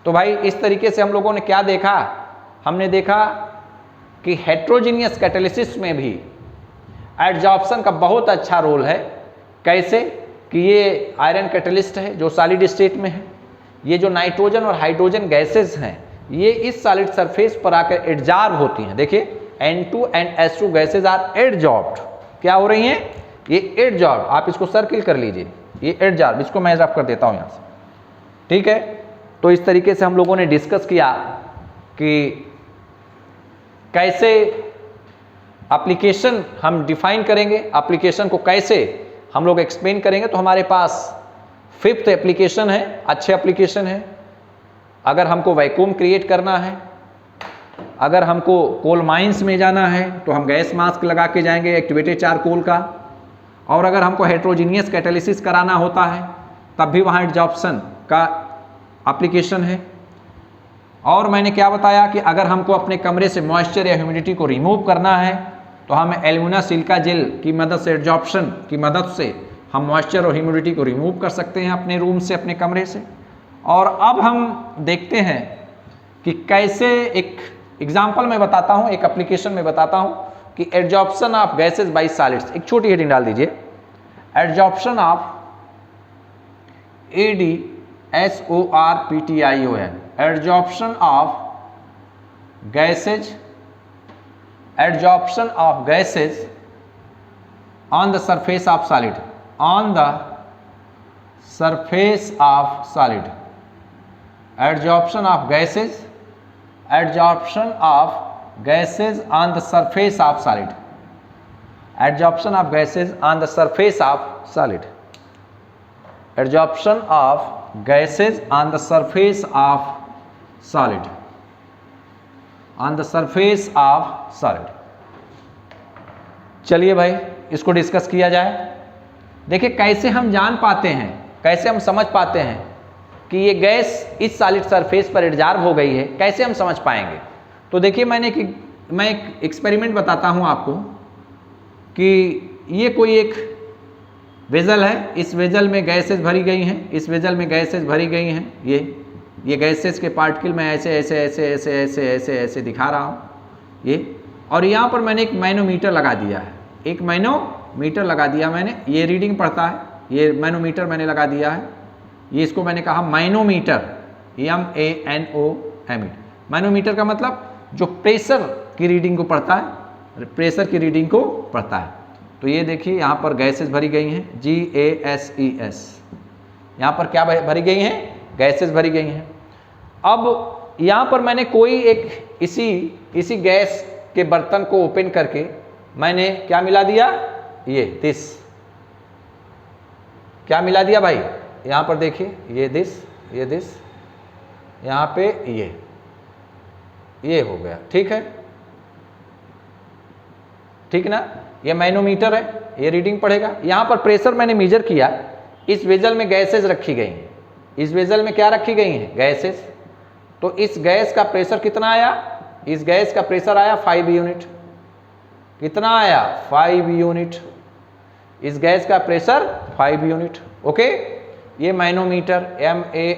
तो भाई इस तरीके से हम लोगों ने क्या देखा, हमने देखा कि हेट्रोजीनियस कैटालिसिस में भी एडजॉर्प्शन का बहुत अच्छा रोल है। कैसे कि ये आयरन कैटलिस्ट है जो सॉलिड स्टेट में है, ये जो नाइट्रोजन और हाइड्रोजन गैसेस हैं ये इस सॉलिड सरफेस पर आकर एडजॉर्ब होती हैं। देखिए N2 and H2 gases are एडजॉर्ब्ड, क्या हो रही हैं, ये एडजॉर्ब, आप इसको सर्किल कर लीजिए, ये एडजॉर्ब, इसको मैं रफ कर देता हूं यहां से, ठीक है। तो इस तरीके से हम लोगों ने डिस्कस किया कि कैसे एप्लीकेशन हम डिफाइन करेंगे, एप्लीकेशन को कैसे हम लोग एक्सप्लेन करेंगे। तो हमारे पास 5th एप्लीकेशन है, अच्छे एप्लीकेशन है। अगर हमको वैक्यूम क्रिएट करना है, अगर हमको कोल माइंस में जाना है तो हम गैस मास्क लगा के जाएंगे एक्टिवेटेड चारकोल का, और अगर हमको हेट्रोजीनियस कैटालिसिस कराना होता है तब भी वहाँ एडजॉर्प्शन का एप्लीकेशन है। और मैंने क्या बताया कि अगर हमको अपने कमरे से मॉइस्चर या ह्यूमिडिटी को रिमूव करना है तो हम एल्यूमिना सिलिका जेल की मदद से, एडजॉर्प्शन की मदद से हम मॉइस्चर और ह्यूमिडिटी को रिमूव कर सकते हैं अपने रूम से, अपने कमरे से। और अब हम देखते हैं कि कैसे, एक एग्जाम्पल में बताता हूँ, एक एप्लीकेशन में बताता हूँ कि adsorption of gases bye solids. एक छोटी हेडिंग डाल दीजिए, adsorption of ADSORPTION, adsorption of gases, adsorption of gases on the surface of solid, on the surface of solid, adsorption of gases, adsorption of gases on the surface of solid, adsorption of gases on the surface of solid, adsorption of gases on the surface of solid, on the surface of solid। चलिए भाई इसको discuss किया जाए। देखिए कैसे हम जान पाते हैं, कैसे हम समझ पाते हैं कि ये गैस इस सॉलिड सरफेस पर एडजॉर्ब हो गई है, कैसे हम समझ पाएंगे। तो देखिए मैं एक एक्सपेरिमेंट बताता हूँ आपको कि ये कोई एक वेजल है, इस वेजल में गैसेस भरी गई हैं, इस वेजल में गैसेस भरी गई हैं, ये गैसेस के पार्टिकल मैं ऐसे ऐसे ऐसे ऐसे ऐसे ऐसे ऐसे दिखा रहा हूँ ये। और यहाँ पर मैंने एक मैनोमीटर लगा दिया है, एक मैनोमीटर लगा दिया मैंने, ये रीडिंग पढ़ता है, ये मैनोमीटर मैंने लगा दिया है, ये इसको मैंने कहा मैनोमीटर, MANOM। मैनोमीटर का मतलब जो प्रेशर की रीडिंग को पढ़ता है, प्रेशर की रीडिंग को पढ़ता है। तो ये देखिए यहाँ पर गैसेस भरी गई हैं, GASES, यहाँ पर क्या भरी गई हैं, गैसेस भरी गई हैं। अब यहाँ पर मैंने कोई एक इसी गैस के बर्तन को ओपन करके मैंने क्या मिला दिया, ये दिस, क्या मिला दिया भाई, यहाँ पर देखिए ये दिस, यहाँ पे ये हो गया, ठीक है, ठीक ना। ये मैनोमीटर है, ये रीडिंग पढ़ेगा। यहाँ पर प्रेशर मैंने मेजर किया, इस वेजल में गैसेस रखी गई हैं, इस वेजल में क्या रखी गई हैं, गैसेस। तो इस गैस का प्रेशर कितना आया, इस गैस का प्रेशर आया 5 यूनिट। कितना आया, 5 यूनिट। इस गैस का प्रेशर 5 यूनिट। ओके, ये मैनोमीटर,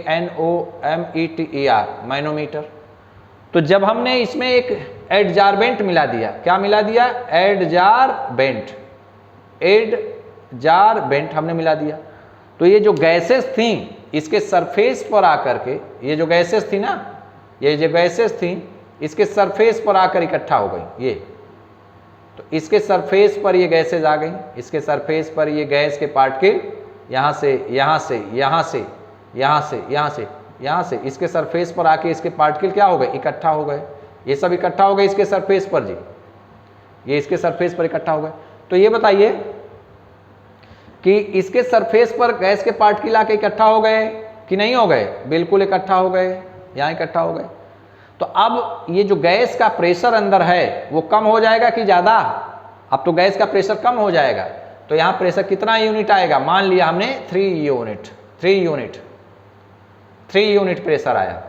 MANOMETER, मैनोमीटर। तो जब हमने इसमें एक एडजॉर्बेंट मिला दिया, क्या मिला दिया, एडजॉर्बेंट, एडजार्बेंट हमने मिला दिया। तो ये जो गैसेस थी इसके सरफेस पर आकर के, ये जो गैसेस थी ना, ये जो गैसेस थी इसके सरफेस पर आकर इकट्ठा हो गई। ये तो इसके सरफेस पर ये गैसेज आ गई, इसके सरफेस पर ये गैस के पार्टिकल यहाँ से यहाँ से यहाँ से यहाँ से यहाँ से यहाँ से इसके सरफेस पर आके इसके पार्टिकल क्या हो गए, इकट्ठा हो गए। ये सब इकट्ठा हो गए इसके सरफेस पर जी, ये इसके सरफेस पर इकट्ठा हो गए। तो ये बताइए कि इसके सरफेस पर गैस के पार्टिकल आके इकट्ठा हो गए कि नहीं हो गए? बिल्कुल इकट्ठा हो गए, यहाँ इकट्ठा हो गए। तो अब ये जो गैस का प्रेशर अंदर है वो कम हो जाएगा कि ज़्यादा? अब तो गैस का प्रेशर कम हो जाएगा। तो यहाँ प्रेशर कितना यूनिट आएगा? मान लिया हमने 3 यूनिट प्रेशर आया।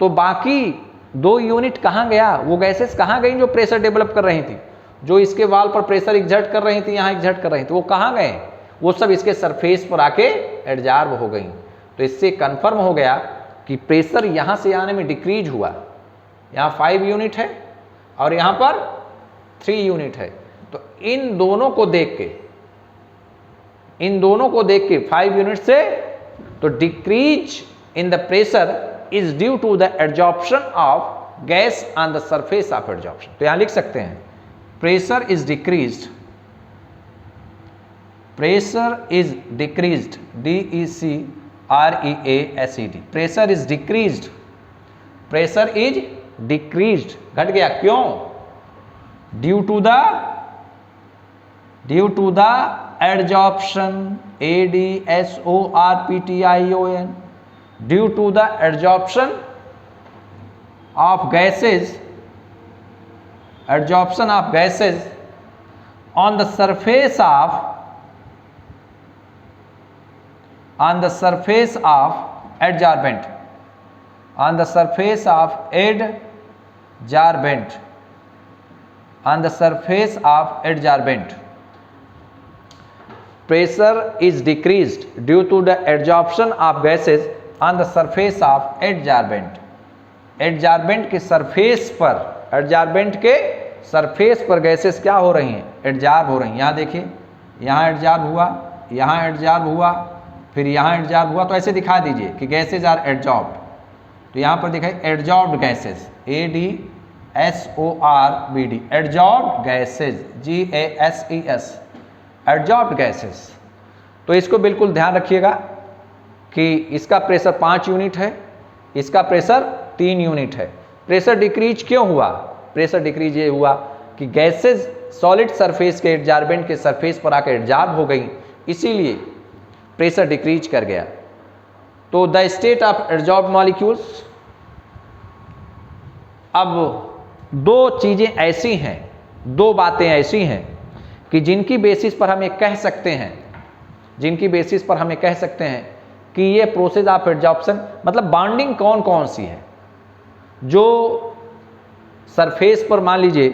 तो बाकी 2 यूनिट कहाँ गया? वो गैसेस कहाँ गई जो प्रेशर डेवलप कर रही थी, जो इसके वाल पर प्रेशर एग्जर्ट कर रही थी, यहाँ एग्जर्ट कर रही थी, वो कहाँ गए? वो सब इसके सरफेस पर आके एडजॉर्ब हो गई। तो इससे कंफर्म हो गया कि प्रेशर यहाँ से आने में डिक्रीज हुआ। यहाँ 5 यूनिट है और यहाँ पर 3 यूनिट है। तो इन दोनों को देख के 5 यूनिट से तो decrease in the pressure is due to the adsorption of gas on the surface of adsorption. तो यहां लिख सकते हैं pressure is decreased, DECREASED, pressure is decreased, घट गया। क्यों? Due to the adsorption, ADSORPTION, due to the adsorption of gases on the surface of adsorbent, pressure is decreased due to the adsorption of gases on the surface of adsorbent। Adsorbent के surface पर gases क्या हो रही हैं? Adsorb हो रही हैं। यहाँ देखिए, यहाँ एडजॉर्ब हुआ, यहाँ एडजॉर्ब हुआ, फिर यहाँ एडजॉर्ब हुआ। तो ऐसे दिखा दीजिए कि गैसेज आर एडजॉर्ब्ड। तो यहाँ पर दिखाई adsorbed gases, ADSORBD, adsorbed gases, GASES, adsorbed gases. तो इसको बिल्कुल ध्यान रखिएगा कि इसका प्रेशर 5 यूनिट है, इसका प्रेशर 3 यूनिट है। प्रेशर डिक्रीज क्यों हुआ? प्रेशर डिक्रीज ये हुआ कि गैसेज सॉलिड सरफेस के एडजॉर्बेंट के सरफेस पर आकर एडजॉर्ब हो गई, इसीलिए प्रेशर डिक्रीज कर गया। तो the state of adsorb molecules, अब 2 चीजें ऐसी हैं, 2 बातें ऐसी हैं कि जिनकी बेसिस पर हम ये कह सकते हैं कि ये प्रोसेस ऑफ एडजॉर्प्शन, मतलब बॉन्डिंग कौन कौन सी है। जो सरफेस पर मान लीजिए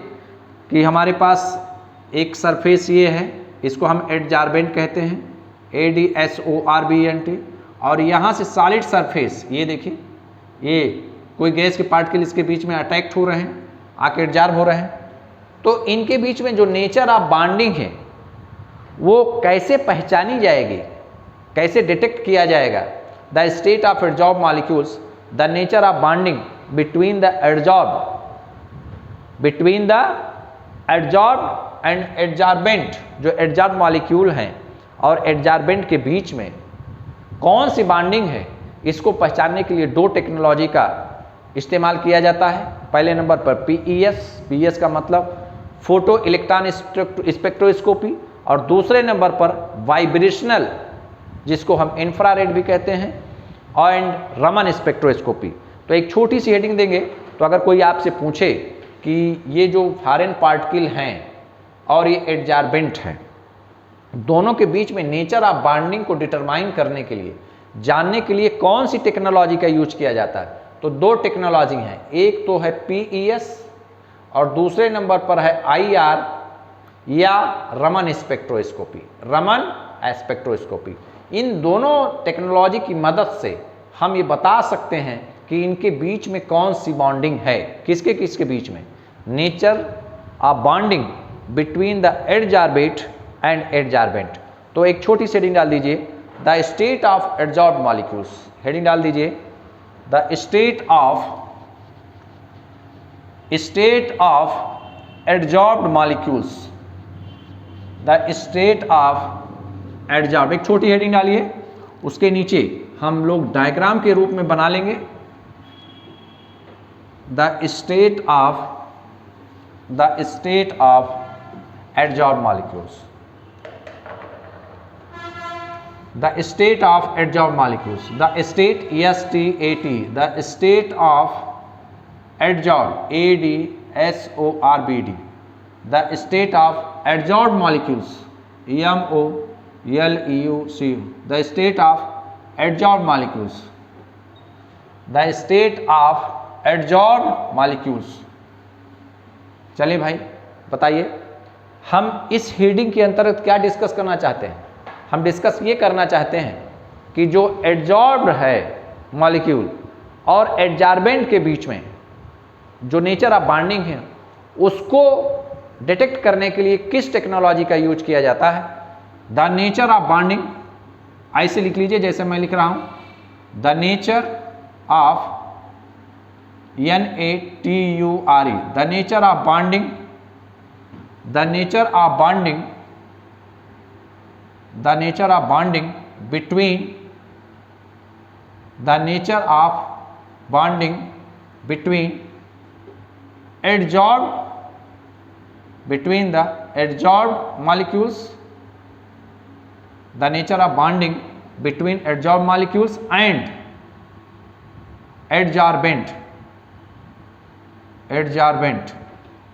कि हमारे पास एक सरफेस ये है, इसको हम एडजॉर्बेंट कहते हैं, ADSORBENT, और यहाँ से सॉलिड सरफेस, ये देखिए, ये कोई गैस के पार्टिकल इसके बीच में अटैक्ट हो रहे हैं, आके एडजॉर्ब हो रहे हैं। तो इनके बीच में जो नेचर ऑफ बॉन्डिंग है वो कैसे पहचानी जाएगी, कैसे डिटेक्ट किया जाएगा? The state of adsorb molecules, the nature of bonding between the adsorb and adsorbent, जो एडजॉर्ब मॉलिक्यूल हैं और एडजॉर्बेंट के बीच में कौन सी बॉन्डिंग है, इसको पहचानने के लिए 2 टेक्नोलॉजी का इस्तेमाल किया जाता है। पहले नंबर पर PES का मतलब फोटो इलेक्ट्रॉन स्पेक्ट्रोस्कोपी, और दूसरे नंबर पर वाइब्रेशनल, जिसको हम इंफ्रारेड भी कहते हैं, एंड रमन स्पेक्ट्रोस्कोपी। तो एक छोटी सी हेडिंग देंगे, तो अगर कोई आपसे पूछे कि ये जो फॉरेन पार्टिकल हैं और ये एडजॉर्बेंट हैं, दोनों के बीच में नेचर ऑफ बॉन्डिंग को डिटरमाइन करने के लिए, जानने के लिए कौन सी टेक्नोलॉजी का यूज किया जाता है, तो 2 टेक्नोलॉजी हैं। एक तो है PES और दूसरे नंबर पर है IR या रमन स्पेक्ट्रोस्कोपी। इन दोनों टेक्नोलॉजी की मदद से हम ये बता सकते हैं कि इनके बीच में कौन सी बॉन्डिंग है, किसके किसके बीच में। Nature of bonding between the adsorbent and adsorbent, तो एक छोटी सी हेडिंग डाल दीजिए, the state of adsorbed molecules. Heading डाल दीजिए, the state of adsorbed molecules, the state of adsorb. एक छोटी हेडिंग डालिए, उसके नीचे हम लोग डायग्राम के रूप में बना लेंगे, the state of adsorbed molecules, the state of adsorbed molecules, the state STAT, the state of adsorbed ADSORBD, the state of adsorbed molecules MOLECU, the state of adsorbed molecules, the state of adsorbed molecules. चलिए भाई बताइए, हम इस heading के अंतर्गत क्या discuss करना चाहते हैं? हम डिस्कस ये करना चाहते हैं कि जो एडजॉर्ब्ड है मॉलिक्यूल और एडजॉर्बेंट के बीच में जो नेचर ऑफ बॉन्डिंग है उसको डिटेक्ट करने के लिए किस टेक्नोलॉजी का यूज किया जाता है। द नेचर ऑफ बॉन्डिंग, ऐसे लिख लीजिए जैसे मैं लिख रहा हूं, the nature of NATURE, the nature of bonding, the nature of bonding, the nature of bonding between, the nature of bonding between adsorbed, between the adsorbed molecules, the nature of bonding between adsorbed molecules and adsorbent,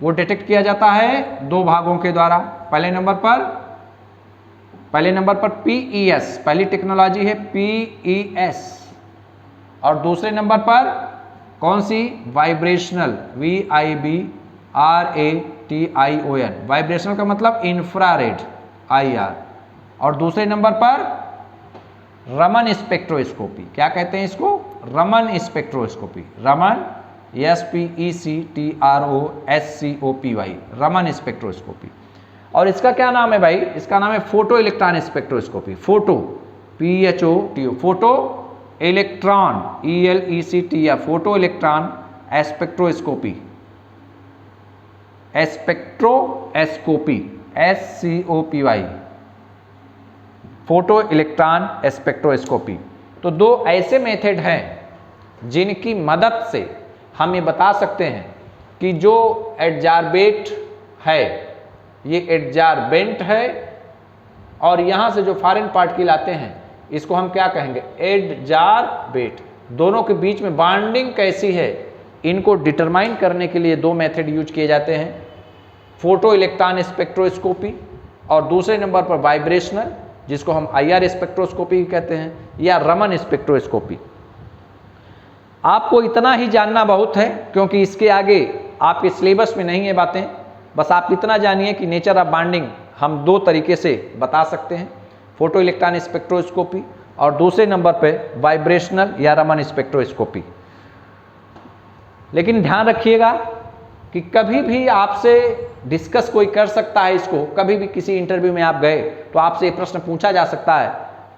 वो detect किया जाता है दो भागों के द्वारा। पहले number पर PES, पहली टेक्नोलॉजी है PES, और दूसरे नंबर पर कौन सी? वाइब्रेशनल, VIBRATION, वाइब्रेशनल का मतलब इंफ्रारेड IR, और दूसरे नंबर पर रमन स्पेक्ट्रोस्कोपी। क्या कहते हैं इसको? Raman spectroscopy, Raman SPECTROSCOPY, Raman spectroscopy. और इसका क्या नाम है भाई? इसका नाम है photo electron spectroscopy, photo PHOTO, photo electron ELECTF, photo electron spectroscopy, SCOPY, photo electron spectroscopy. तो दो ऐसे मेथड हैं जिनकी मदद से हम ये बता सकते हैं कि जो एडजॉर्बेट है ये एडजॉर्बेंट है, और यहाँ से जो फॉरेन पार्टिकल आते हैं इसको हम क्या कहेंगे? एडजॉर्बेट। दोनों के बीच में बॉन्डिंग कैसी है इनको डिटरमाइन करने के लिए दो मेथड यूज किए जाते हैं, फोटो इलेक्ट्रॉन स्पेक्ट्रोस्कोपी और दूसरे नंबर पर वाइब्रेशनल, जिसको हम IR स्पेक्ट्रोस्कोपी कहते हैं, या रमन स्पेक्ट्रोस्कोपी। आपको इतना ही जानना बहुत है, क्योंकि इसके आगे आपके सिलेबस में नहीं है बातें। बस आप इतना जानिए कि नेचर ऑफ बॉन्डिंग हम दो तरीके से बता सकते हैं, फोटो इलेक्ट्रॉन स्पेक्ट्रोस्कोपी और दूसरे नंबर पे वाइब्रेशनल या रमन स्पेक्ट्रोस्कोपी। लेकिन ध्यान रखिएगा कि कभी भी आपसे डिस्कस कोई कर सकता है इसको, कभी भी किसी इंटरव्यू में आप गए तो आपसे ये प्रश्न पूछा जा सकता है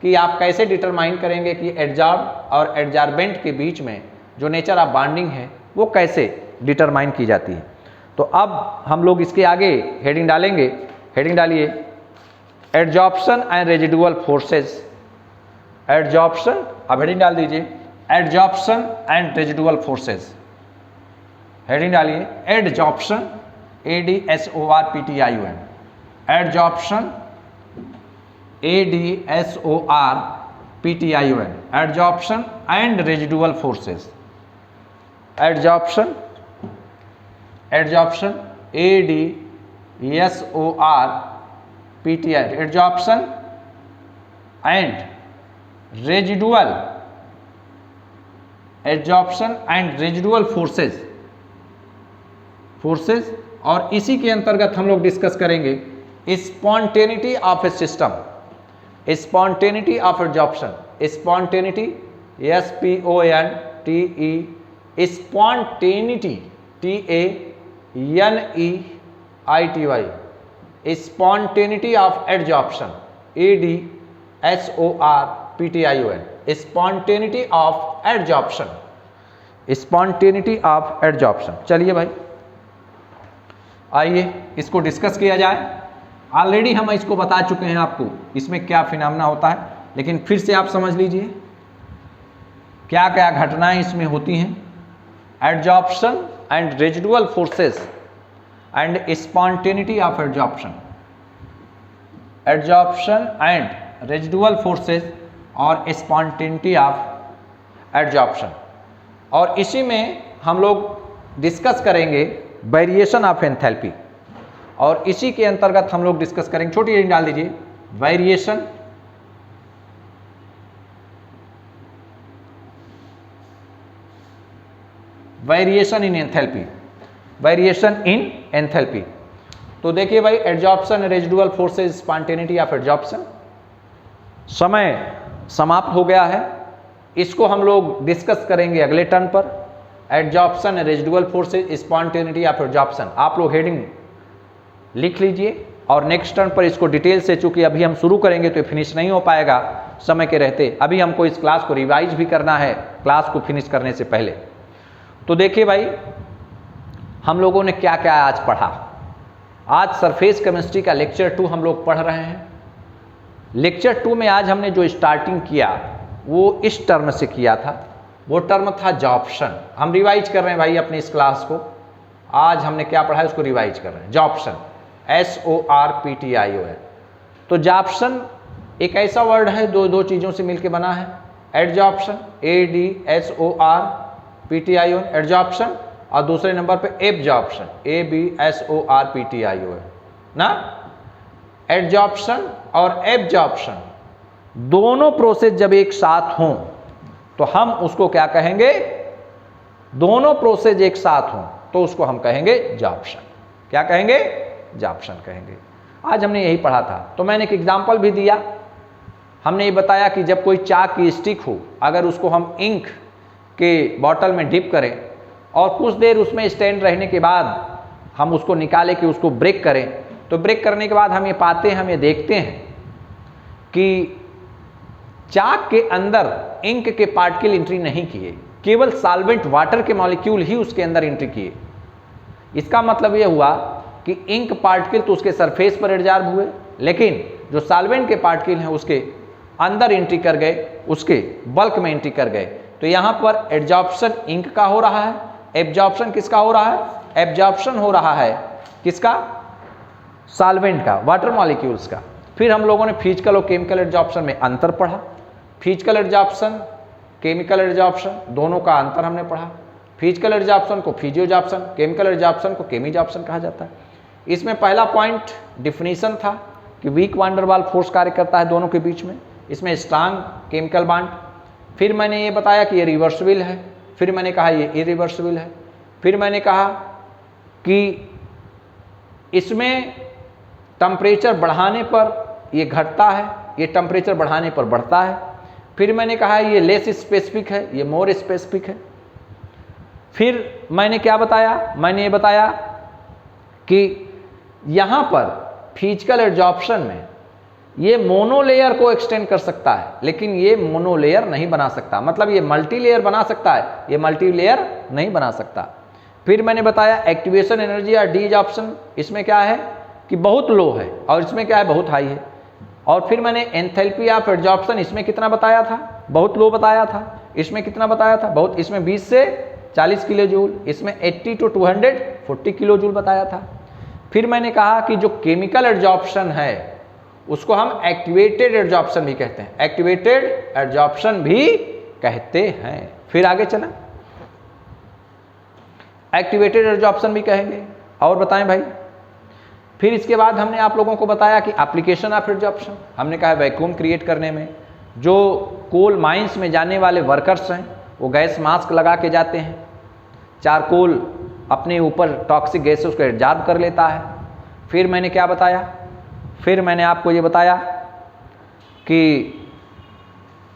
कि आप कैसे डिटरमाइन करेंगे कि एडजॉर्ब और एडजॉर्बेंट के बीच में जो नेचर ऑफ बॉन्डिंग है वो कैसे डिटरमाइन की जाती है। तो अब हम लोग इसके आगे हेडिंग डालेंगे। हेडिंग डालिए, adsorption and residual forces. Adsorption, अब हेडिंग डाल दीजिए, adsorption and residual forces. Heading डालिए, adsorption, ADSORPTION, adsorption ADSORPTION, adsorption and residual forces. Adsorption ADSORPTION, adsorption and residual forces. और इसी के अंतर्गत हम लोग डिस्कस करेंगे spontaneity of a system, spontaneity of adsorption, spontaneity SPONTE, spontaneity TANEITY, spontaneity of adsorption, ADSORPTION, spontaneity of adsorption, spontaneity of adsorption. चलिए भाई आइए इसको डिस्कस किया जाए। ऑलरेडी हम इसको बता चुके हैं आपको इसमें क्या फिनोमेना होता है, लेकिन फिर से आप समझ लीजिए क्या क्या घटनाएं इसमें होती हैं। Adsorption and residual forces and spontaneity of adsorption, adsorption and residual forces और स्पॉन्टेनिटी ऑफ एडजॉर्प्शन। और इसी में हम लोग डिस्कस करेंगे वेरिएशन ऑफ एंथैल्पी, और इसी के अंतर्गत हम लोग डिस्कस करेंगे, छोटी लाइन डाल दीजिए, variation in enthalpy, variation in enthalpy. तो देखिए भाई, adsorption, residual forces, spontaneity of adsorption. समय समाप्त हो गया है, इसको हम लोग डिस्कस करेंगे अगले टर्न पर। Adsorption, residual forces, spontaneity of adsorption, आप लोग हेडिंग लिख लीजिए और नेक्स्ट टर्न पर इसको डिटेल से, चूंकि अभी हम शुरू करेंगे तो फिनिश नहीं हो पाएगा समय के रहते। अभी हमको इस क्लास को रिवाइज भी करना है क्लास को फिनिश करने से पहले। तो देखिए भाई, हम लोगों ने क्या क्या आज पढ़ा। आज सरफेस केमिस्ट्री का लेक्चर 2 हम लोग पढ़ रहे हैं। लेक्चर 2 में आज हमने जो स्टार्टिंग किया वो इस टर्म से किया था, वो टर्म था जॉर्प्शन। हम रिवाइज कर रहे हैं भाई अपनी इस क्लास को। आज हमने क्या पढ़ा है उसको रिवाइज कर रहे हैं। जॉर्प्शन, SORPTION। तो जॉर्प्शन एक ऐसा वर्ड है दो चीज़ों से मिलकर बना है। एडजॉर्प्शन, ADSORPTION, एडजॉर्प्शन, और दूसरे नंबर पे एब्जॉर्प्शन, ABSORPTION ना। एडजॉर्प्शन और एब्जॉर्प्शन दोनों प्रोसेस जब एक साथ हों तो हम उसको क्या कहेंगे, दोनों प्रोसेस एक साथ हों तो उसको हम कहेंगे जॉर्प्शन। क्या कहेंगे, जॉर्प्शन कहेंगे। आज हमने यही पढ़ा था। तो मैंने एक एग्जांपल भी दिया। हमने ये बताया कि जब कोई चाक की स्टिक हो, अगर उसको हम इंक के बॉटल में डिप करें और कुछ देर उसमें स्टैंड रहने के बाद हम उसको निकालें कि उसको ब्रेक करें, तो ब्रेक करने के बाद हम ये पाते हैं, हम ये देखते हैं कि चाक के अंदर इंक के पार्टिकल एंट्री नहीं किए, केवल सॉल्वेंट वाटर के मॉलिक्यूल ही उसके अंदर एंट्री किए। इसका मतलब यह हुआ कि इंक पार्टिकल तो उसके सरफेस पर एब्जॉर्ब हुए, लेकिन जो सॉल्वेंट के पार्टिकल हैं उसके अंदर एंट्री कर गए, उसके बल्क में एंट्री कर गए। तो यहाँ पर एब्जॉर्प्शन इंक का हो रहा है, एब्जॉर्प्शन किसका हो रहा है, एब्जॉर्प्शन हो रहा है किसका, सॉल्वेंट का, वाटर मॉलिक्यूल्स का। फिर हम लोगों ने फिजिकल और केमिकल एब्जॉर्प्शन में अंतर पढ़ा। फिजिकल एब्जॉर्प्शन, केमिकल एब्जॉर्प्शन, दोनों का अंतर हमने पढ़ा। फिजिकल एब्जॉर्प्शन को फिजियोजॉर्प्शन, केमिकल एब्जॉर्प्शन को केमिजॉर्प्शन कहा जाता है। इसमें पहला पॉइंट डिफिनीशन था कि वीक वान डर वाल्स फोर्स कार्य करता है दोनों के बीच में, इसमें स्ट्रांग केमिकल बॉन्ड। फिर मैंने ये बताया कि ये रिवर्सिबल है, फिर मैंने कहा ये इरिवर्सिबल है, फिर मैंने कहा कि इसमें टेम्परेचर बढ़ाने पर ये घटता है, ये टेम्परेचर बढ़ाने पर बढ़ता है। फिर मैंने कहा ये लेस स्पेसिफिक है, ये मोर स्पेसिफिक है। फिर मैंने क्या बताया, मैंने ये बताया कि यहाँ पर फिजिकल एब्जॉर्प्शन में ये मोनोलेयर को एक्सटेंड कर सकता है, लेकिन ये मोनोलेयर नहीं बना सकता। मतलब ये मल्टीलेयर बना सकता है, ये मल्टीलेयर नहीं बना सकता। फिर मैंने बताया एक्टिवेशन एनर्जी या डीजॉर्प्शन, इसमें क्या है कि बहुत लो है और इसमें क्या है, बहुत हाई है। और फिर मैंने एंथैल्पी ऑफ एब्जॉर्प्शन, इसमें कितना बताया था, बहुत लो बताया था। इसमें कितना बताया था, बहुत, इसमें 20 से 40 किलो जूल, इसमें 80 to 240 किलो जूल बताया था। फिर मैंने कहा कि जो केमिकल एब्जॉर्प्शन है उसको हम एक्टिवेटेड एब्जॉर्प्शन भी कहते हैं, एक्टिवेटेड एब्जॉर्प्शन भी कहते हैं। फिर आगे चला, एक्टिवेटेड एब्जॉर्प्शन भी कहेंगे। और बताएं भाई, फिर इसके बाद हमने आप लोगों को बताया कि एप्लीकेशन ऑफ एब्जॉर्प्शन, हमने कहा वैक्यूम क्रिएट करने में जो कोल माइंस में जाने वाले वर्कर्स हैं वो गैस मास्क लगा के जाते हैं, चारकोल अपने ऊपर टॉक्सिक गैसेस को एब्जॉर्ब कर लेता है। फिर मैंने क्या बताया, फिर मैंने आपको ये बताया कि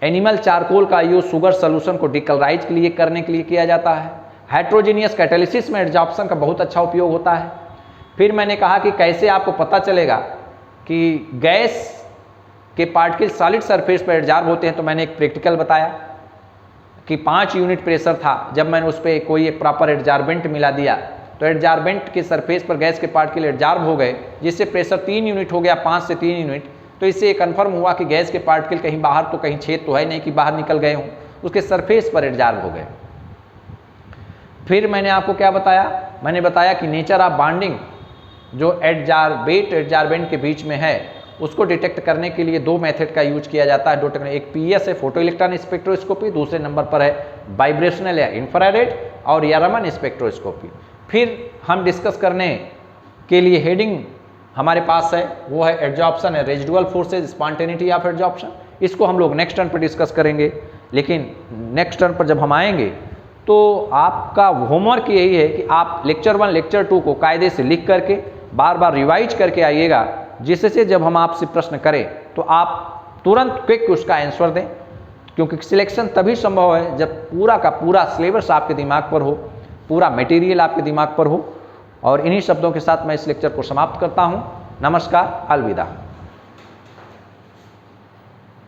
एनिमल चारकोल का यूज शुगर सोल्यूशन को डिकलराइज के लिए करने के लिए किया जाता है। हेट्रोजीनियस कैटालिसिस में एब्जॉर्प्शन का बहुत अच्छा उपयोग होता है। फिर मैंने कहा कि कैसे आपको पता चलेगा कि गैस के पार्टिकल सॉलिड सरफेस पर एडजॉर्ब होते हैं, तो मैंने एक प्रैक्टिकल बताया कि 5 यूनिट प्रेशर था, जब मैंने उस पर कोई एक प्रॉपर एडजॉर्बेंट मिला दिया तो एडजॉर्बेंट के सरफेस पर गैस के पार्टिकल एडजॉर्ब हो गए, जिससे प्रेशर 3 यूनिट हो गया, 5 से 3 यूनिट। तो इससे ये कन्फर्म हुआ कि गैस के पार्टिकल कहीं बाहर तो कहीं छेद तो है नहीं कि बाहर निकल गए हों, उसके सरफेस पर एडजॉर्ब हो गए। फिर मैंने आपको क्या बताया, मैंने बताया कि नेचर ऑफ बॉन्डिंग जो एडजॉर्बेंट के बीच में है उसको डिटेक्ट करने के लिए 2 मेथड का यूज किया जाता है, 2 टेक्निक। एक पीएस है, फोटो इलेक्ट्रॉन स्पेक्ट्रोस्कोपी, दूसरे नंबर पर है वाइब्रेशनल या इंफ्रारेड और या रमन स्पेक्ट्रोस्कोपी। फिर हम डिस्कस करने के लिए हेडिंग हमारे पास है, वो है एडजॉर्प्शन है, residual forces, spontaneity of adsorption. इसको हम लोग नेक्स्ट टर्न पर डिस्कस करेंगे। लेकिन नेक्स्ट टर्न पर जब हम आएंगे तो आपका होमवर्क यही है कि आप लेक्चर 1 लेक्चर 2 को कायदे से लिख करके बार बार रिवाइज करके आइएगा, जिससे जब हम आपसे प्रश्न करें तो आप तुरंत क्विक उसका आंसर दें, क्योंकि सिलेक्शन तभी संभव है जब पूरा का पूरा सिलेबस आपके दिमाग पर हो, पूरा मटेरियल आपके दिमाग पर हो। और इन्हीं शब्दों के साथ मैं इस लेक्चर को समाप्त करता हूँ। नमस्कार, अलविदा।